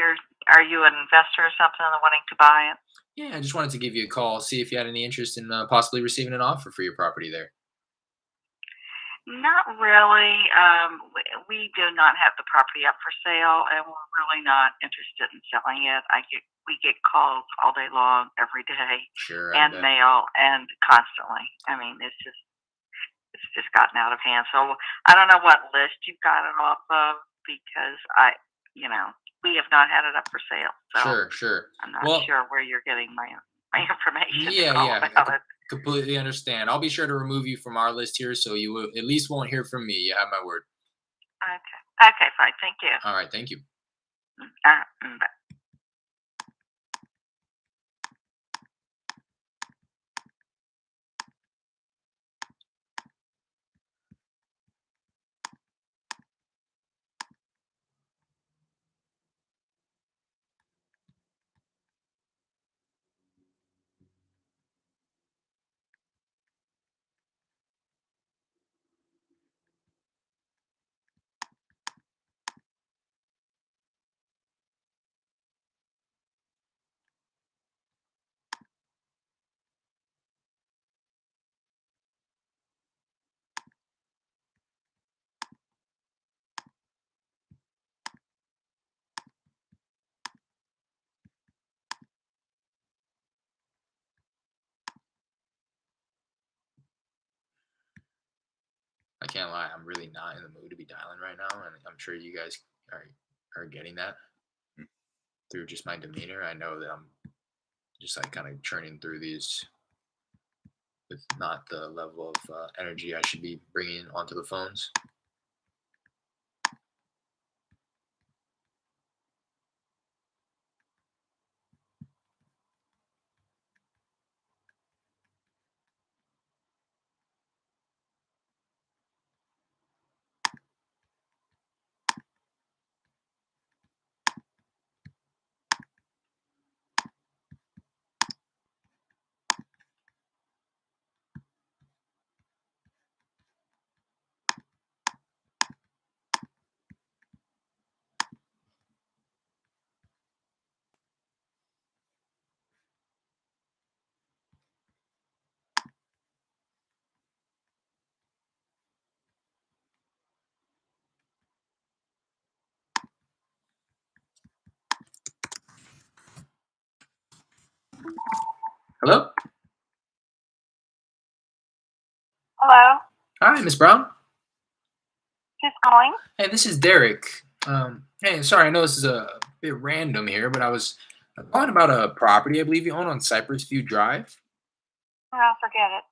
Speaker 5: are you an investor or something and wanting to buy it?
Speaker 1: Yeah, I just wanted to give you a call, see if you had any interest in possibly receiving an offer for your property there.
Speaker 5: Not really. We do not have the property up for sale, and we're really not interested in selling it. We get calls all day long, every day,
Speaker 1: Sure, I
Speaker 5: and
Speaker 1: bet.
Speaker 5: mail, and constantly. I mean, it's just gotten out of hand. So I don't know what list you've got it off of because we have not had it up for sale. So
Speaker 1: Sure.
Speaker 5: I'm not
Speaker 1: Well,
Speaker 5: sure where you're getting my information to
Speaker 1: yeah,
Speaker 5: call
Speaker 1: I
Speaker 5: about it.
Speaker 1: completely understand. I'll be sure to remove you from our list here, so you at least won't hear from me. You have my word.
Speaker 5: Okay. Okay, fine. Thank you.
Speaker 1: All right, thank you.
Speaker 5: Bye.
Speaker 1: I can't lie, I'm really not in the mood to be dialing right now, and I'm sure you guys are getting that through just my demeanor. I know that I'm just like kind of churning through these with not the level of energy I should be bringing onto the phones. Hello?
Speaker 3: Hello?
Speaker 1: Hi, Miss Brown.
Speaker 3: Who's calling?
Speaker 1: Hey, this is Derek. Hey, sorry, I know this is a bit random here, but I was calling about a property I believe you own on Cypress View Drive.
Speaker 3: Oh, forget it.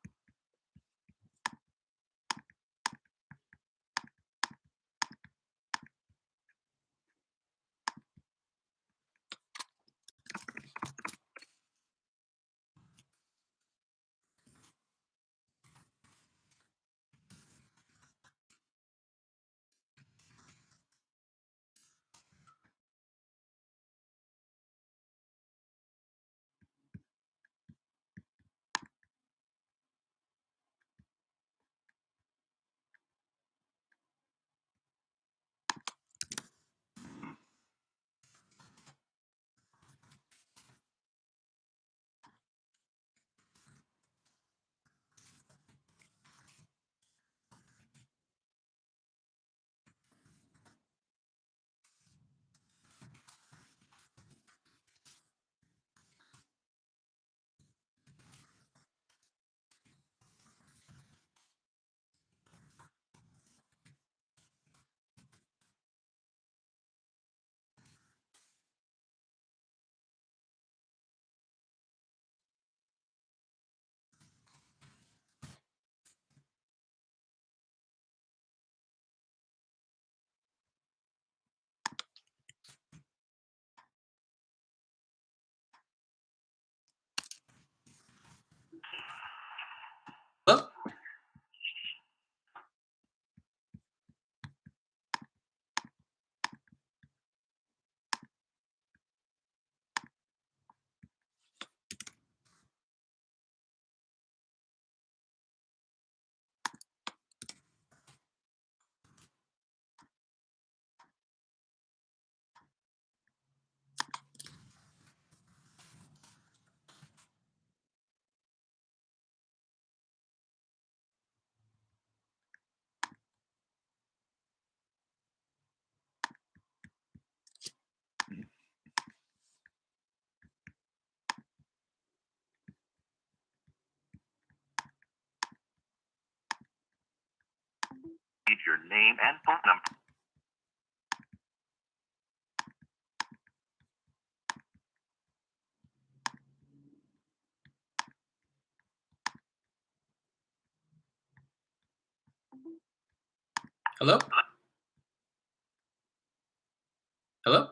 Speaker 4: name and phone number.
Speaker 1: Hello? Hello?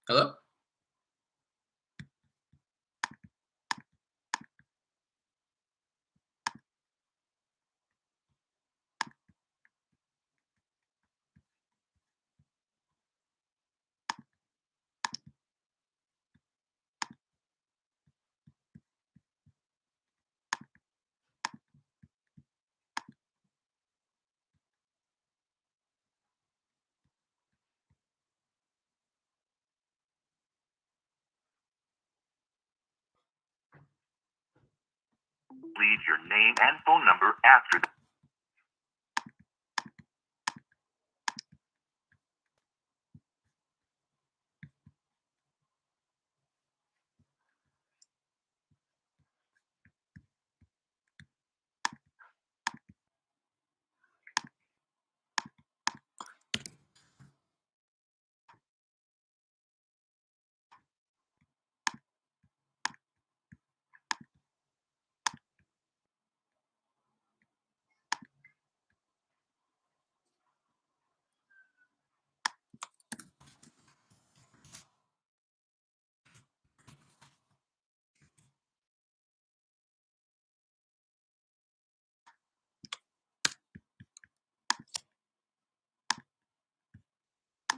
Speaker 1: Hello?
Speaker 4: Leave your name and phone number after the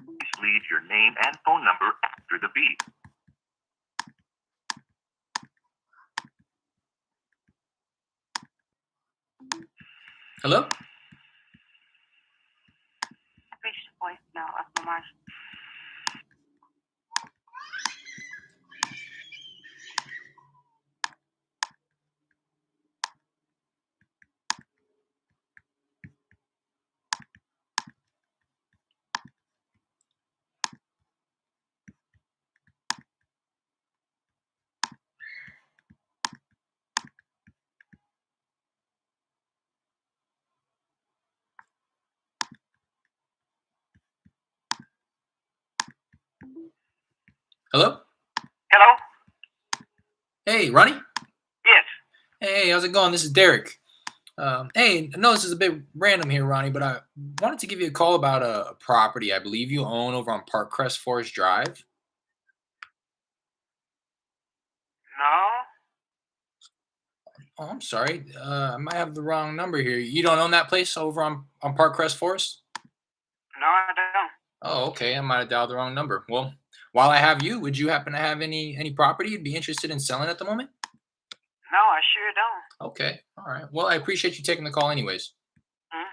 Speaker 4: Please leave your name and phone number after the beep.
Speaker 1: Hello?
Speaker 5: Reached voicemail of Lamar's.
Speaker 1: Hello?
Speaker 2: Hello?
Speaker 1: Hey, Ronnie?
Speaker 2: Yes.
Speaker 1: Hey, how's it going? This is Derek. Hey, I know this is a bit random here, Ronnie, but I wanted to give you a call about a property I believe you own over on Park Crest Forest Drive.
Speaker 2: No?
Speaker 1: Oh, I'm sorry. I might have the wrong number here. You don't own that place over on Park Crest Forest?
Speaker 2: No, I don't.
Speaker 1: Oh, okay. I might have dialed the wrong number. Well, while I have you, would you happen to have any property you'd be interested in selling at the moment?
Speaker 2: No, I sure don't.
Speaker 1: Okay. All right. Well, I appreciate you taking the call anyways.
Speaker 2: Hmm?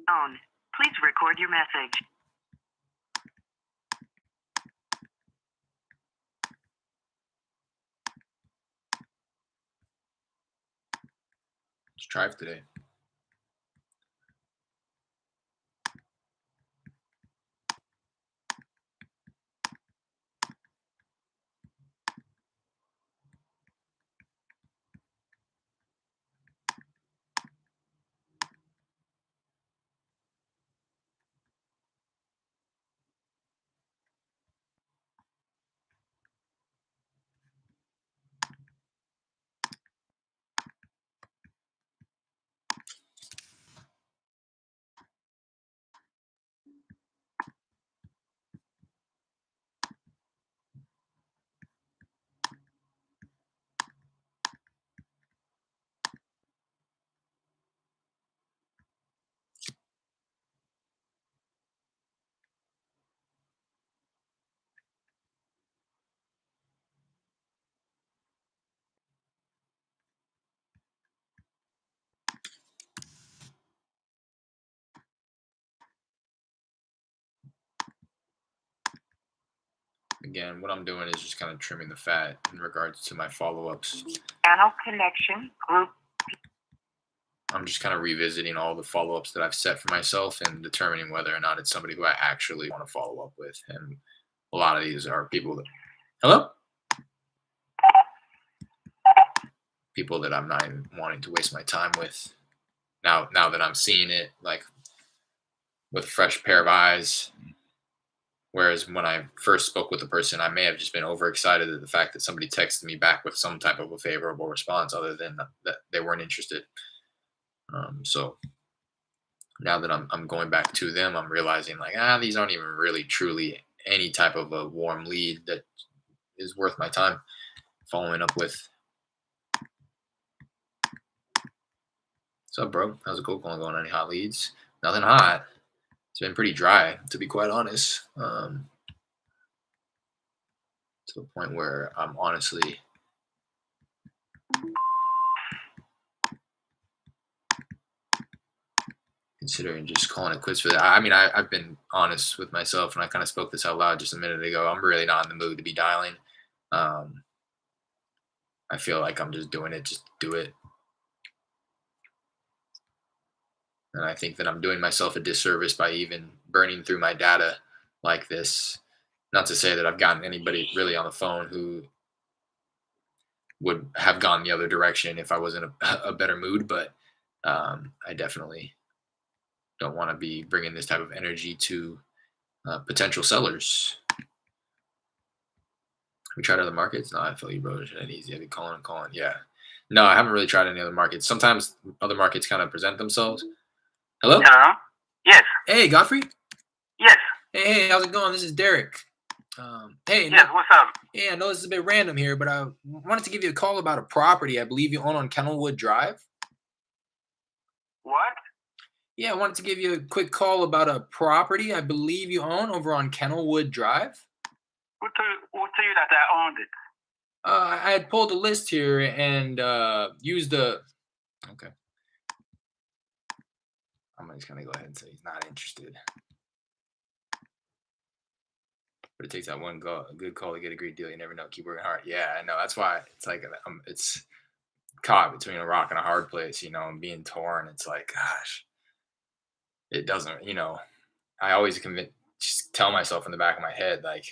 Speaker 5: Phone. Please record your message.
Speaker 1: drive today. Again, what I'm doing is just kind of trimming the fat in regards to my follow-ups.
Speaker 2: Channel connection group.
Speaker 1: I'm just kind of revisiting all the follow-ups that I've set for myself and determining whether or not it's somebody who I actually want to follow up with. And a lot of these are people that, hello? People that I'm not even wanting to waste my time with. Now that I'm seeing it like with a fresh pair of eyes. Whereas when I first spoke with the person, I may have just been overexcited at the fact that somebody texted me back with some type of a favorable response other than that they weren't interested. So now that I'm going back to them, I'm realizing like, these aren't even really truly any type of a warm lead that is worth my time following up with. What's up, bro? How's the cold calling going? Any hot leads? Nothing hot. It's been pretty dry, to be quite honest. To the point where I'm honestly considering just calling it quits for that. I mean, I've been honest with myself, and I kind of spoke this out loud just a minute ago. I'm really not in the mood to be dialing. I feel like I'm just doing it just to do it. And I think that I'm doing myself a disservice by even burning through my data like this. Not to say that I've gotten anybody really on the phone who would have gone the other direction if I was in a better mood, but I definitely don't want to be bringing this type of energy to potential sellers. We tried other markets? No, I feel you, bro. It's not easy. I've been calling and calling. Yeah. No, I haven't really tried any other markets. Sometimes other markets kind of present themselves. Hello?
Speaker 2: Hello? Yes.
Speaker 1: Hey, Godfrey?
Speaker 2: Yes.
Speaker 1: Hey, how's it going? This is Derek. Hey,
Speaker 2: Yes. What's up?
Speaker 1: yeah, I know this is a bit random here, but I wanted to give you a call about a property I believe you own on Kennelwood Drive.
Speaker 2: What?
Speaker 1: Yeah, I wanted to give you a quick call about a property I believe you own over on Kennelwood Drive.
Speaker 2: Who told you that I owned it?
Speaker 1: I had pulled a list here and used the. Okay. I'm just gonna go ahead and say he's not interested. But it takes that one a good call to get a great deal. You never know. Keep working hard. Yeah, I know. That's why it's like it's caught between a rock and a hard place, and being torn. It's like, gosh, it doesn't. I always just tell myself in the back of my head, like,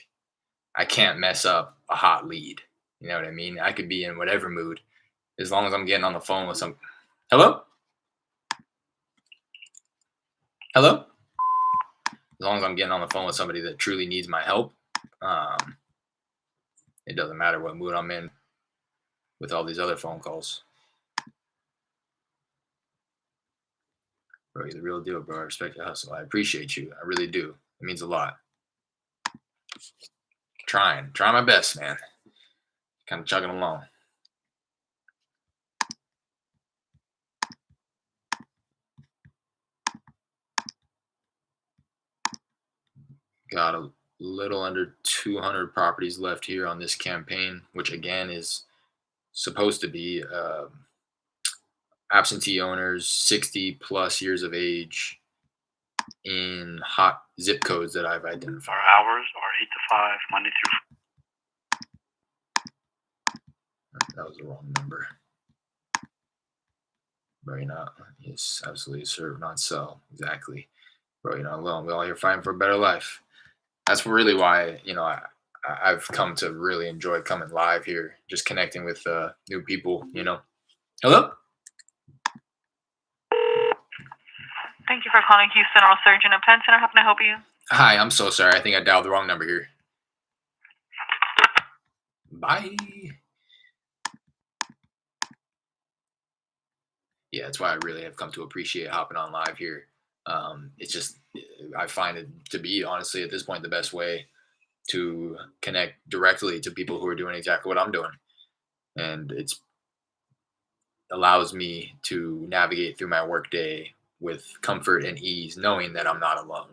Speaker 1: I can't mess up a hot lead. You know what I mean? I could be in whatever mood, as long as I'm getting on the phone with some. Hello? Hello? As long as I'm getting on the phone with somebody that truly needs my help, it doesn't matter what mood I'm in with all these other phone calls. Bro, you're the real deal, bro. I respect your hustle. I appreciate you. I really do. It means a lot. Trying my best, man. Kind of chugging along. Got a little under 200 properties left here on this campaign, which again is supposed to be absentee owners, 60 plus years of age, in hot zip codes that I've identified.
Speaker 2: Our hours are 8 to 5, Monday through.
Speaker 1: That was the wrong number. Bro, you're not. Yes, absolutely. Serve, not sell. Exactly. Bro, you're not alone. We're all here fighting for a better life. That's really why, I've come to really enjoy coming live here, just connecting with new people. Hello?
Speaker 5: Thank you for calling Houston Oral Surgeon and Penn Center. How can I help you?
Speaker 1: Hi, I'm so sorry. I think I dialed the wrong number here. Bye. Yeah, that's why I really have come to appreciate hopping on live here. It's just, I find it to be, honestly, at this point, the best way to connect directly to people who are doing exactly what I'm doing. And it's allows me to navigate through my workday with comfort and ease, knowing that I'm not alone.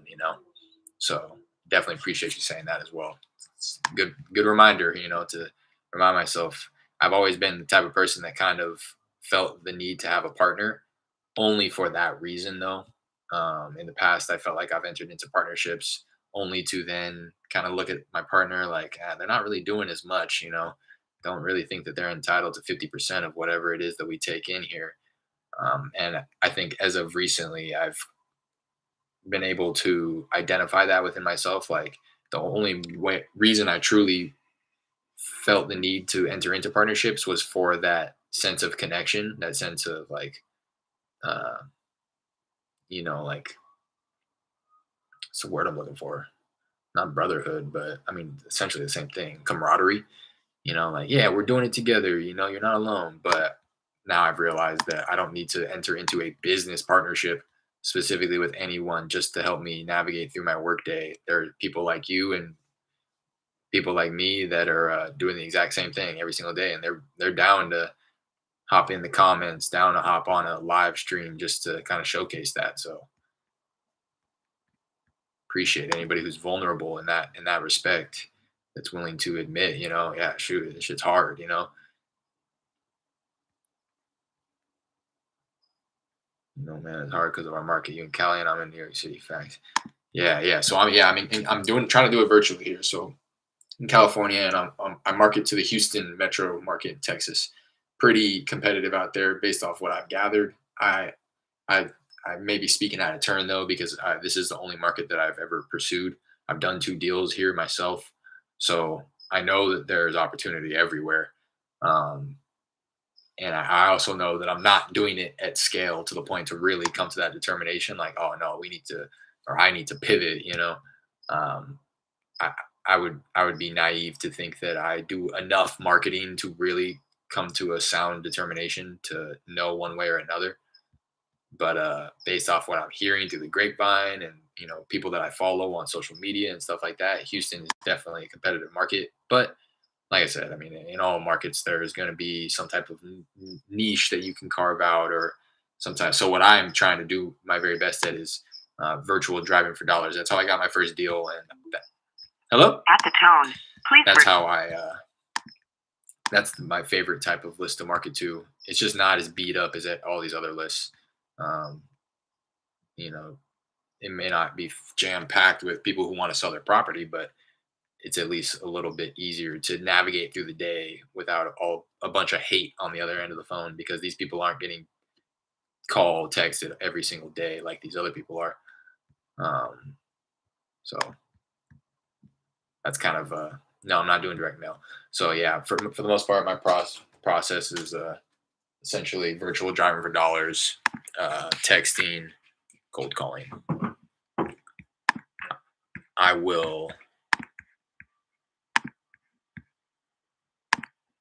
Speaker 1: So definitely appreciate you saying that as well. It's a good reminder, to remind myself. I've always been the type of person that kind of felt the need to have a partner only for that reason, though. In the past, I felt like I've entered into partnerships only to then kind of look at my partner like, they're not really doing as much. Don't really think that they're entitled to 50% of whatever it is that we take in here. And I think as of recently, I've been able to identify that within myself. Like the only reason I truly felt the need to enter into partnerships was for that sense of connection, that sense of like, uh, like, it's the word I'm looking for. Not brotherhood, but I mean, essentially the same thing. Camaraderie. Like, yeah, we're doing it together. You're not alone. But now I've realized that I don't need to enter into a business partnership specifically with anyone just to help me navigate through my workday. There are people like you and people like me that are doing the exact same thing every single day, and they're down to hop in the comments, down to hop on a live stream just to kind of showcase that. So appreciate anybody who's vulnerable in that respect, that's willing to admit, yeah, shoot, this shit's hard. Man, it's hard because of our market. You in Cali and I'm in New York City. Facts. Yeah, yeah. So I'm trying to do it virtually here. So in California, and I market to the Houston metro market in Texas. Pretty competitive out there, based off what I've gathered. I I may be speaking out of turn though, because this is the only market that I've ever pursued. I've done 2 deals here myself, so I know that there's opportunity everywhere. Um, and I also know that I'm not doing it at scale to the point to really come to that determination. Like, oh no, we need to, or I need to pivot. Um, I, I would be naive to think that I do enough marketing to really come to a sound determination to know one way or another. But based off what I'm hearing through the grapevine and people that I follow on social media and stuff like that, Houston is definitely a competitive market. But like I said, I mean, in all markets, there's going to be some type of niche that you can carve out, or sometimes. So what I'm trying to do my very best at is virtual driving for dollars. That's how I got my first deal. And hello.
Speaker 5: At the tone, please.
Speaker 1: That's how I. That's my favorite type of list to market to. It's just not as beat up as all these other lists. Um, you know, it may not be jam packed with people who want to sell their property, but it's at least a little bit easier to navigate through the day without a bunch of hate on the other end of the phone, because these people aren't getting called, texted every single day like these other people are. So that's kind of no, I'm not doing direct mail. So yeah, for the most part, my process is essentially virtual driving for dollars, texting, cold calling. I will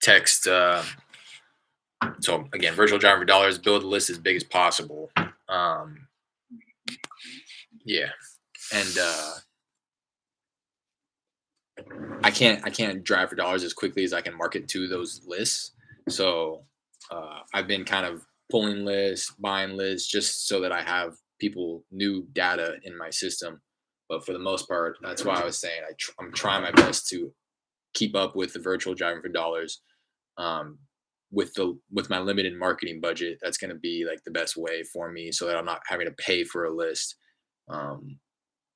Speaker 1: text. So again, virtual driving for dollars. Build a list as big as possible. Yeah, and I can't drive for dollars as quickly as I can market to those lists. So I've been kind of pulling lists, buying lists, just so that I have new data in my system. But for the most part, that's why I was saying I'm trying my best to keep up with the virtual driving for dollars. With my limited marketing budget, that's going to be like the best way for me, so that I'm not having to pay for a list.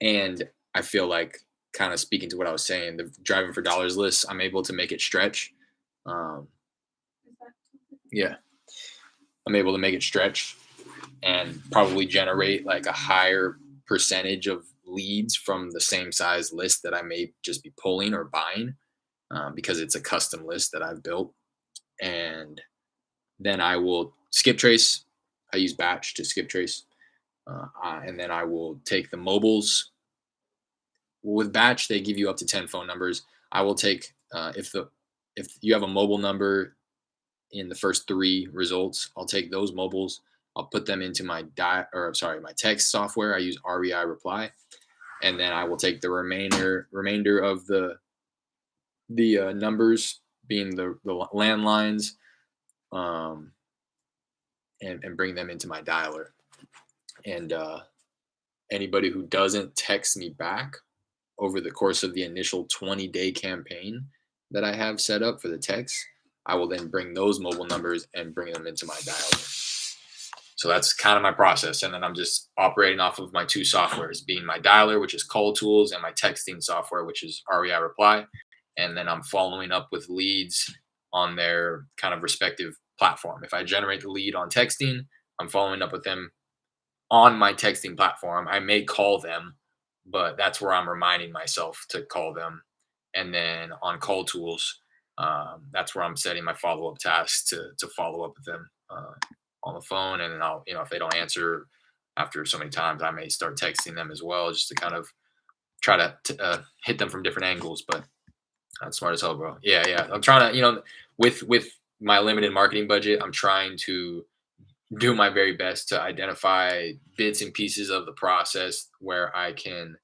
Speaker 1: And I feel like, kind of speaking to what I was saying, the driving for dollars list, I'm able to make it stretch. Yeah, I'm able to make it stretch and probably generate like a higher percentage of leads from the same size list that I may just be pulling or buying, because it's a custom list that I've built. And then I will skip trace. I use batch to skip trace. And then I will take the mobiles. With batch, they give you up to 10 phone numbers. I will take, if you have a mobile number in the first three results, I'll take those mobiles. I'll put them into my text software. I use REI reply, and then I will take the remainder of the numbers, being the landlines, um, and bring them into my dialer. And anybody who doesn't text me back over the course of the initial 20-day campaign that I have set up for the text, I will then bring those mobile numbers and bring them into my dialer. So that's kind of my process. And then I'm just operating off of my two softwares, being my dialer, which is Call Tools, and my texting software, which is REI Reply. And then I'm following up with leads on their kind of respective platform. If I generate the lead on texting, I'm following up with them on my texting platform. I may call them, but that's where I'm reminding myself to call them. And then on Call Tools, that's where I'm setting my follow up tasks to follow up with them on the phone. And then I'll, if they don't answer after so many times, I may start texting them as well, just to kind of try to hit them from different angles. But that's smart as hell, bro. Yeah, yeah. I'm trying to, with my limited marketing budget, I'm trying to do my very best to identify bits and pieces of the process where I can,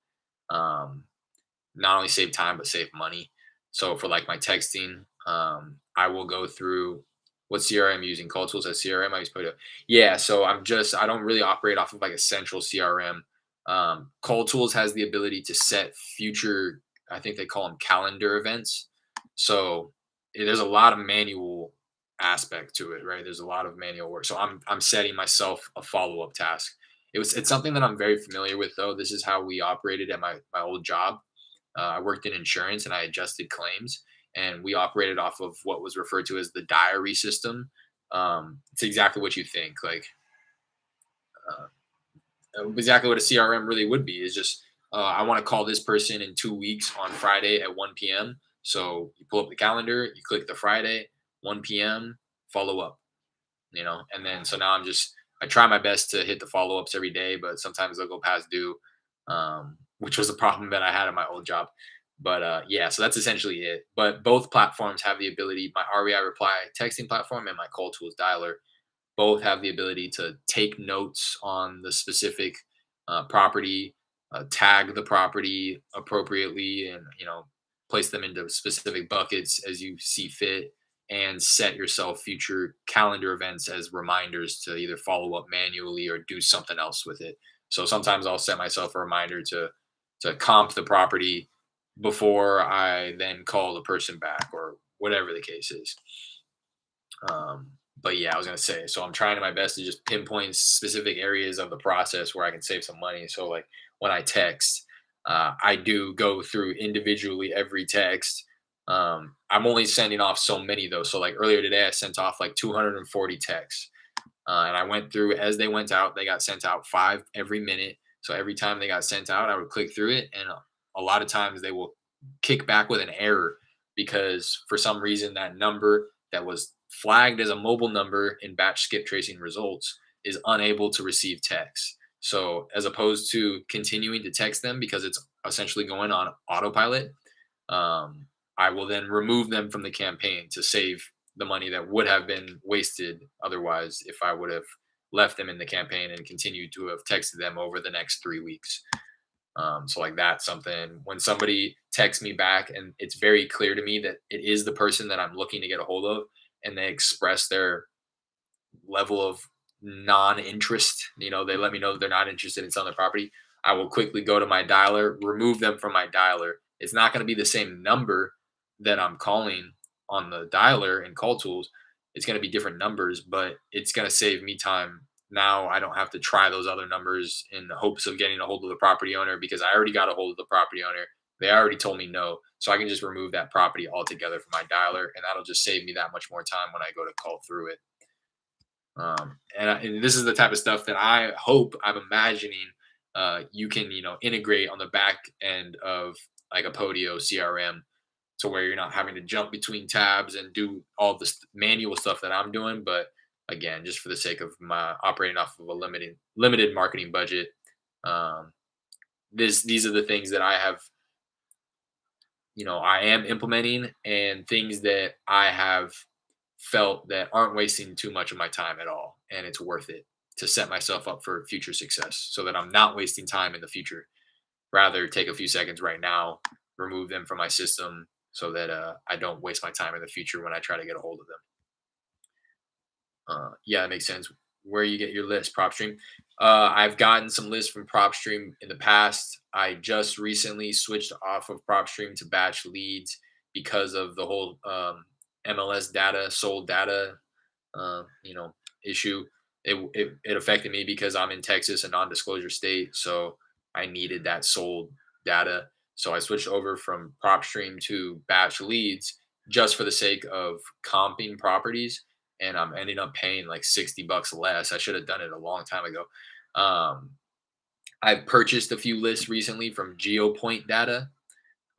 Speaker 1: um, not only save time but save money. So for like my texting, I will go through what CRM using. Call Tools as CRM. I use Podo. Yeah, so I don't really operate off of like a central CRM. Call Tools has the ability to set future, I think they call them calendar events. So there's a lot of manual aspect to it, right? There's a lot of manual work. So I'm setting myself a follow up task. It's something that I'm very familiar with, though. This is how we operated at my old job. I worked in insurance and I adjusted claims, and we operated off of what was referred to as the diary system. It's exactly what you think, like exactly what a CRM really would be. Is just I want to call this person in 2 weeks on Friday at 1 p.m. So you pull up the calendar, you click the Friday 1 p.m. follow up, and then so now I try my best to hit the follow ups every day, but sometimes they'll go past due, which was a problem that I had at my old job. But yeah, so that's essentially it. But both platforms have the ability. My REI Reply texting platform and my Call Tools dialer both have the ability to take notes on the specific property, tag the property appropriately, and place them into specific buckets as you see fit, and set yourself future calendar events as reminders to either follow up manually or do something else with it. So sometimes I'll set myself a reminder to comp the property before I then call the person back, or whatever the case is. But yeah, I was gonna say, so I'm trying my best to just pinpoint specific areas of the process where I can save some money. So like when I text, I do go through individually every text. I'm only sending off so many though. So like earlier today, I sent off like 240 texts, and I went through as they went out. They got sent out 5 every minute. So every time they got sent out, I would click through it, and a lot of times they will kick back with an error because for some reason that number that was flagged as a mobile number in batch skip tracing results is unable to receive text. So as opposed to continuing to text them because it's essentially going on autopilot, um, I will then remove them from the campaign to save the money that would have been wasted otherwise if I would have left them in the campaign and continued to have texted them over the next 3 weeks. So like that's something when somebody texts me back and it's very clear to me that it is the person that I'm looking to get a hold of, and they express their level of non-interest, they let me know that they're not interested in selling the property, I will quickly go to my dialer, remove them from my dialer. It's not going to be the same number that I'm calling on the dialer and Call Tools. It's going to be different numbers, but it's going to save me time. Now I don't have to try those other numbers in the hopes of getting a hold of the property owner because I already got a hold of the property owner. They already told me no. So I can just remove that property altogether from my dialer, and that'll just save me that much more time when I go to call through it. And this is the type of stuff that I'm imagining you can integrate on the back end of like a Podio CRM, to where you're not having to jump between tabs and do all this manual stuff that I'm doing. But again, just for the sake of my operating off of a limited marketing budget, um, these are the things that I have, I am implementing, and things that I have felt that aren't wasting too much of my time at all, and it's worth it to set myself up for future success, so that I'm not wasting time in the future. Rather take a few seconds right now, remove them from my system, so that I don't waste my time in the future when I try to get a hold of them. Yeah, that makes sense. Where you get your list, PropStream. I've gotten some lists from PropStream in the past. I just recently switched off of PropStream to batch leads because of the whole MLS data, sold data, you know, issue. It affected me because I'm in Texas, a non-disclosure state, so I needed that sold data. So I switched over from PropStream to batch leads just for the sake of comping properties, and I'm ending up paying like $60 less. I should have done it a long time ago. Um, I've purchased a few lists recently from GeoPoint Data.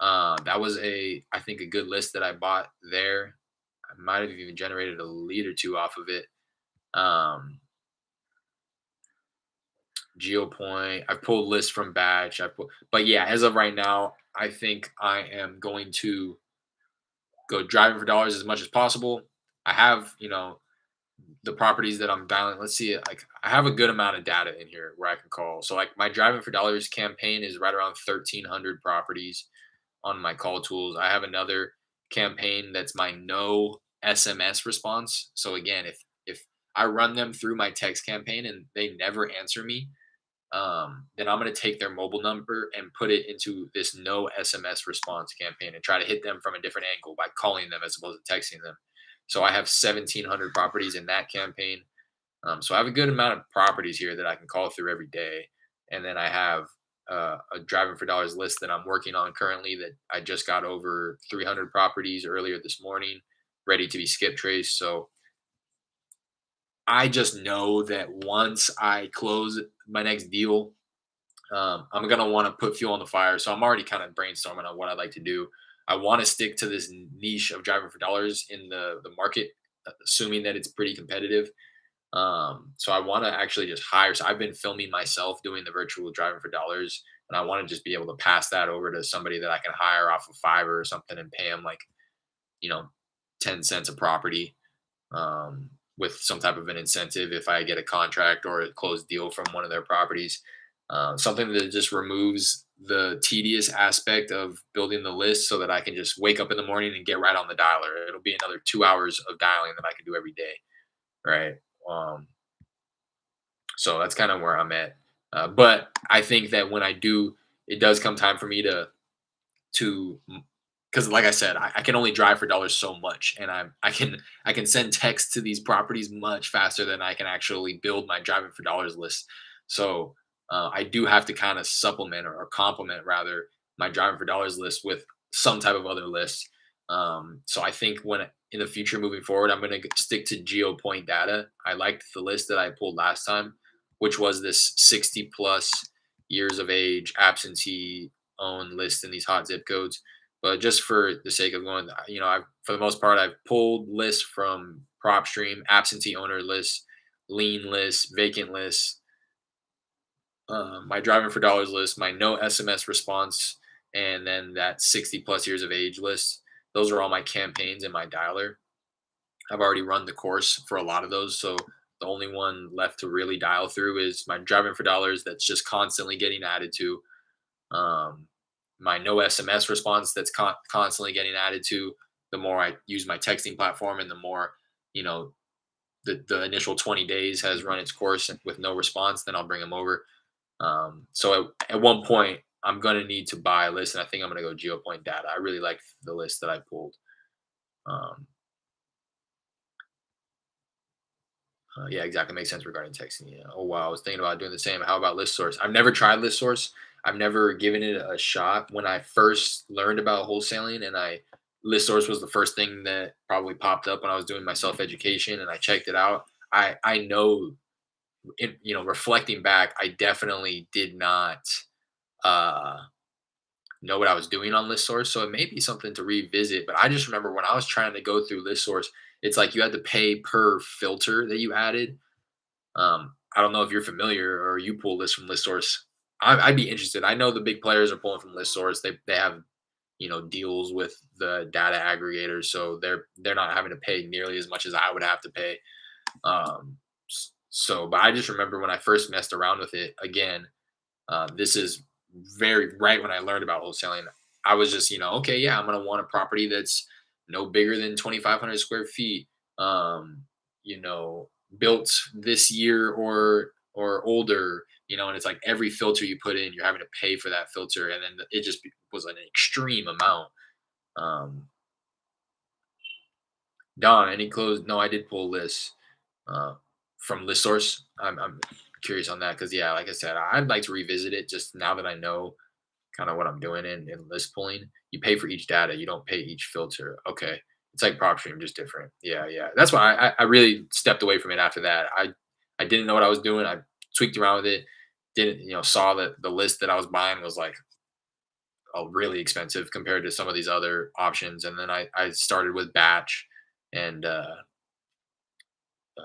Speaker 1: That was I think a good list that I bought there. I might have even generated a lead or two off of it. Um, GeoPoint. I've pulled lists from Batch. But yeah, as of right now, I think I am going to go driving for dollars as much as possible. I have, the properties that I'm dialing. Let's see, like I have a good amount of data in here where I can call. So like my driving for dollars campaign is right around 1,300 properties on my call tools. I have another campaign that's my no SMS response. So again, if I run them through my text campaign and they never answer me, then I'm going to take their mobile number and put it into this no SMS response campaign and try to hit them from a different angle by calling them as opposed to texting them. So I have 1,700 properties in that campaign. So I have a good amount of properties here that I can call through every day. And then I have a driving for dollars list that I'm working on currently that I just got over 300 properties earlier this morning, ready to be skip traced. So I just know that once I close my next deal, I'm gonna want to put fuel on the fire. So I'm already kind of brainstorming on what I'd like to do. I want to stick to this niche of driving for dollars in the market, assuming that it's pretty competitive. So I want to actually just hire. So I've been filming myself doing the virtual driving for dollars, and I want to just be able to pass that over to somebody that I can hire off of Fiverr or something and pay them like, you know, 10 cents a property, with some type of an incentive if I get a contract or a closed deal from one of their properties. Something that just removes the tedious aspect of building the list so that I can just wake up in the morning and get right on the dialer. It'll be another 2 hours of dialing that I can do every day. Right. Um, so that's kind of where I'm at. But I think that when I do, it does come time for me to because like I said, I can only drive for dollars so much, and I can send text to these properties much faster than I can actually build my driving for dollars list. So I do have to kind of supplement or complement rather my driving for dollars list with some type of other list. So I think when in the future moving forward, I'm going to stick to GeoPoint data. I liked the list that I pulled last time, which was this 60 plus years of age absentee owned list in these hot zip codes. But just for the sake of going, for the most part, I've pulled lists from PropStream, absentee owner lists, lien lists, vacant lists, my driving for dollars list, my no SMS response, and then that 60 plus years of age list. Those are all my campaigns in my dialer. I've already run the course for a lot of those. So the only one left to really dial through is my driving for dollars that's just constantly getting added to. Um, my no SMS response that's constantly getting added to. The more I use my texting platform and the more, you know, the initial 20 days has run its course with no response, then I'll bring them over. So at one point, I'm going to need to buy a list, and I think I'm going to go GeoPoint data. I really like the list that I pulled. Um, yeah, exactly. Makes sense regarding texting. Yeah. Oh, wow. I was thinking about doing the same. How about list source? I've never tried list source. I've never given it a shot. When I first learned about wholesaling, and list source was the first thing that probably popped up when I was doing my self education, and I checked it out. I know, reflecting back, I definitely did not uh know what I was doing on list source. So it may be something to revisit. But I just remember when I was trying to go through list source, it's like you had to pay per filter that you added. I don't know if you're familiar or you pull lists from list source. I'd be interested. I know the big players are pulling from list source. They have deals with the data aggregators, so they're not having to pay nearly as much as I would have to pay. So, but I just remember when I first messed around with it again. This is very right when I learned about wholesaling. I was just, okay, yeah, I'm gonna want a property that's no bigger than 2,500 square feet. Um, you know, built this year or older. And it's like every filter you put in, you're having to pay for that filter, and then it just was an extreme amount. Um, Don, any close? No, I did pull lists uh, from list source. I'm curious on that because yeah, like I said, I'd like to revisit it just now that I know kind of what I'm doing in list pulling. You pay for each data, you don't pay each filter. Okay. It's like PropStream, just different. Yeah, yeah. That's why I really stepped away from it after that. I didn't know what I was doing. I tweaked around with it. Didn't, saw that the list that I was buying was like really expensive compared to some of these other options. And then I started with batch and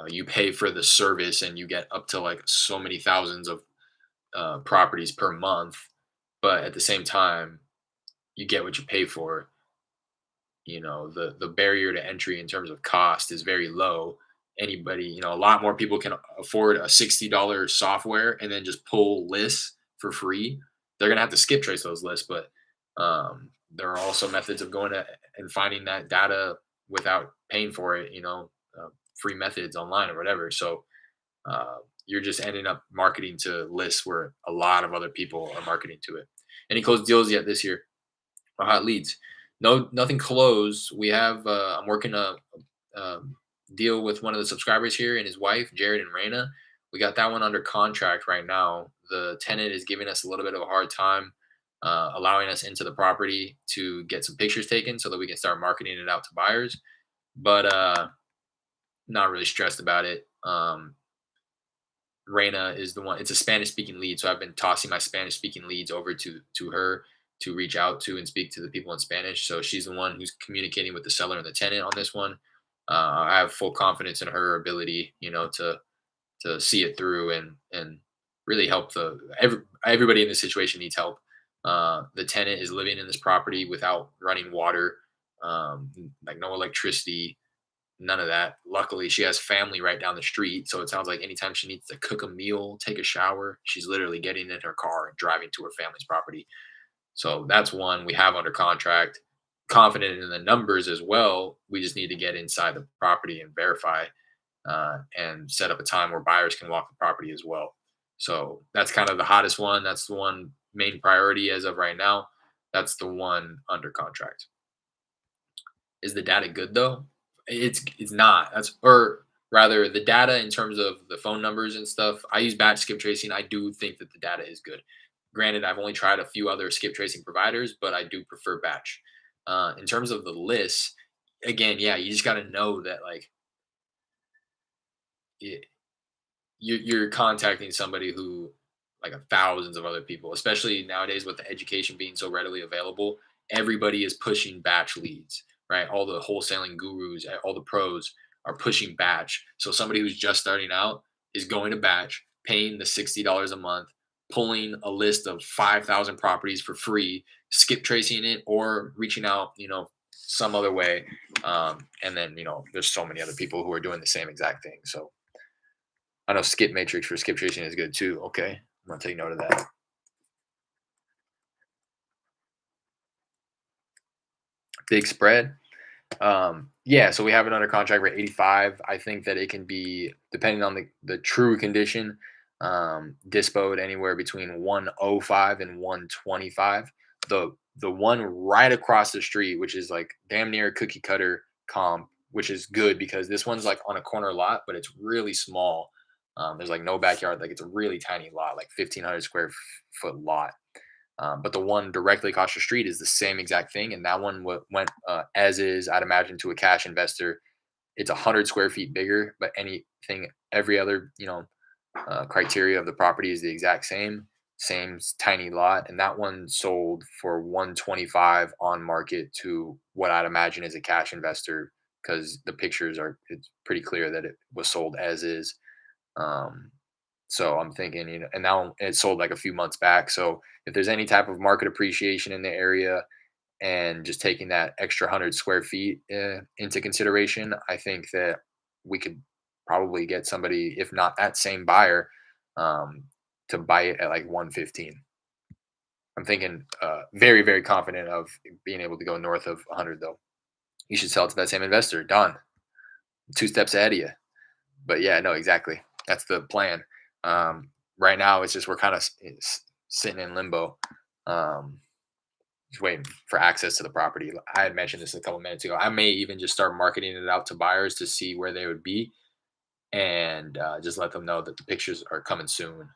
Speaker 1: you pay for the service and you get up to like so many thousands of properties per month. But at the same time, you get what you pay for. The barrier to entry in terms of cost is very low. Anybody, a lot more people can afford a $60 software and then just pull lists for free. They're gonna have to skip trace those lists, but there are also methods of going to and finding that data without paying for it. Free methods online or whatever. So uh, you're just ending up marketing to lists where a lot of other people are marketing to it. Any closed deals yet this year? Or hot leads? No, nothing closed. We have. I'm working a deal with one of the subscribers here and his wife, Jared and Raina. We got that one under contract right now. The tenant is giving us a little bit of a hard time, allowing us into the property to get some pictures taken so that we can start marketing it out to buyers. But not really stressed about it. Reina is the one. It's a Spanish speaking lead, so I've been tossing my Spanish speaking leads over to her to reach out to and speak to the people in Spanish. So she's the one who's communicating with the seller and the tenant on this one. I have full confidence in her ability, to see it through and really help everybody in this situation needs help. The tenant is living in this property without running water, like no electricity, none of that. Luckily, she has family right down the street, so it sounds like anytime she needs to cook a meal, take a shower, she's literally getting in her car and driving to her family's property. So that's one we have under contract. Confident in the numbers as well. We just need to get inside the property and verify and set up a time where buyers can walk the property as well. So that's kind of the hottest one. That's the one main priority as of right now. That's the one under contract. Is the data good though? It's not. That's or rather the data in terms of the phone numbers and stuff. I use batch skip tracing. I do think that the data is good. Granted, I've only tried a few other skip tracing providers, but I do prefer batch. In terms of the lists, again, yeah, you just got to know that like you're contacting somebody who like thousands of other people, especially nowadays with the education being so readily available. Everybody is pushing batch leads, right? All the wholesaling gurus, all the pros are pushing batch. So somebody who's just starting out is going to batch, paying the $60 a month, pulling a list of 5,000 properties for free, skip tracing it or reaching out, some other way. And then, there's so many other people who are doing the same exact thing. So I know skip matrix for skip tracing is good too. Okay. I'm gonna take note of that. Big spread. Yeah, so we have it under contract for 85. I think that it can be, depending on the true condition, dispoed anywhere between 105 and 125. The one right across the street, which is like damn near cookie cutter comp, which is good because this one's like on a corner lot, but it's really small. There's like no backyard, like it's a really tiny lot, like 1,500 square foot lot. But the one directly across the street is the same exact thing, and that one went as is. I'd imagine to a cash investor, it's 100 square feet bigger, but everything, every other criteria of the property is the exact same tiny lot, and that one sold for 125 on market to what I'd imagine is a cash investor, because the pictures are, it's pretty clear that it was sold as is. Um, so I'm thinking, and now it sold like a few months back. So if there's any type of market appreciation in the area, and just taking that extra 100 square feet into consideration, I think that we could probably get somebody, if not that same buyer, um, to buy it at like 115. I'm thinking very, very confident of being able to go north of 100 though. You should sell it to that same investor. Done. 2 steps ahead of you. But yeah, no, exactly. That's the plan. Right now, it's just we're kind of sitting in limbo. Um, just waiting for access to the property. I had mentioned this a couple minutes ago. I may even just start marketing it out to buyers to see where they would be, and just let them know that the pictures are coming soon.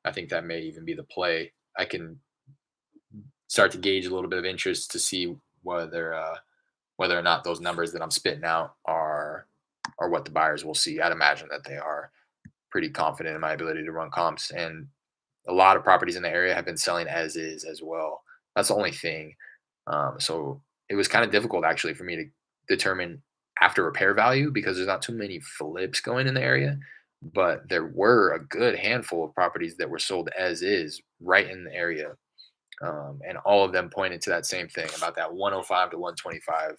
Speaker 1: I think that may even be the play. I can start to gauge a little bit of interest to see whether or not those numbers that I'm spitting out are what the buyers will see. I'd imagine that they are. Pretty confident in my ability to run comps, and a lot of properties in the area have been selling as is as well. That's the only thing. So it was kind of difficult actually for me to determine after repair value, because there's not too many flips going in the area, but there were a good handful of properties that were sold as is right in the area. And all of them pointed to that same thing about that 105 to 125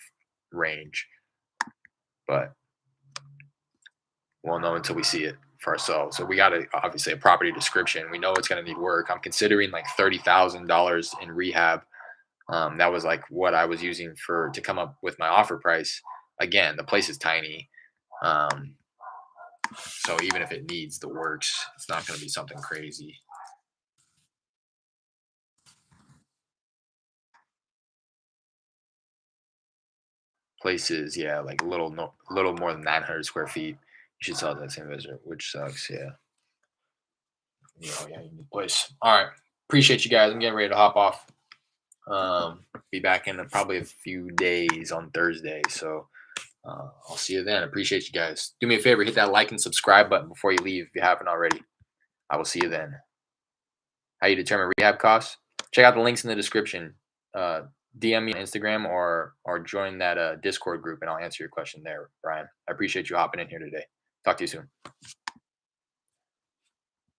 Speaker 1: range. But we'll know until we see it for ourselves. So we got obviously a property description. We know it's going to need work. I'm considering like $30,000 in rehab. That was like what I was using to come up with my offer price. Again, the place is tiny. Um, so even if it needs the works, it's not going to be something crazy. Places, yeah, like little more than 900 square feet. You should sell that same visitor, which sucks. Yeah. Yeah, you need a place. All right. Appreciate you guys. I'm getting ready to hop off. Be back in probably a few days on Thursday. So I'll see you then. Appreciate you guys. Do me a favor, hit that like and subscribe button before you leave if you haven't already. I will see you then. How you determine rehab costs? Check out the links in the description. DM me on Instagram or join that Discord group, and I'll answer your question there, Brian. I appreciate you hopping in here today. Talk to you soon.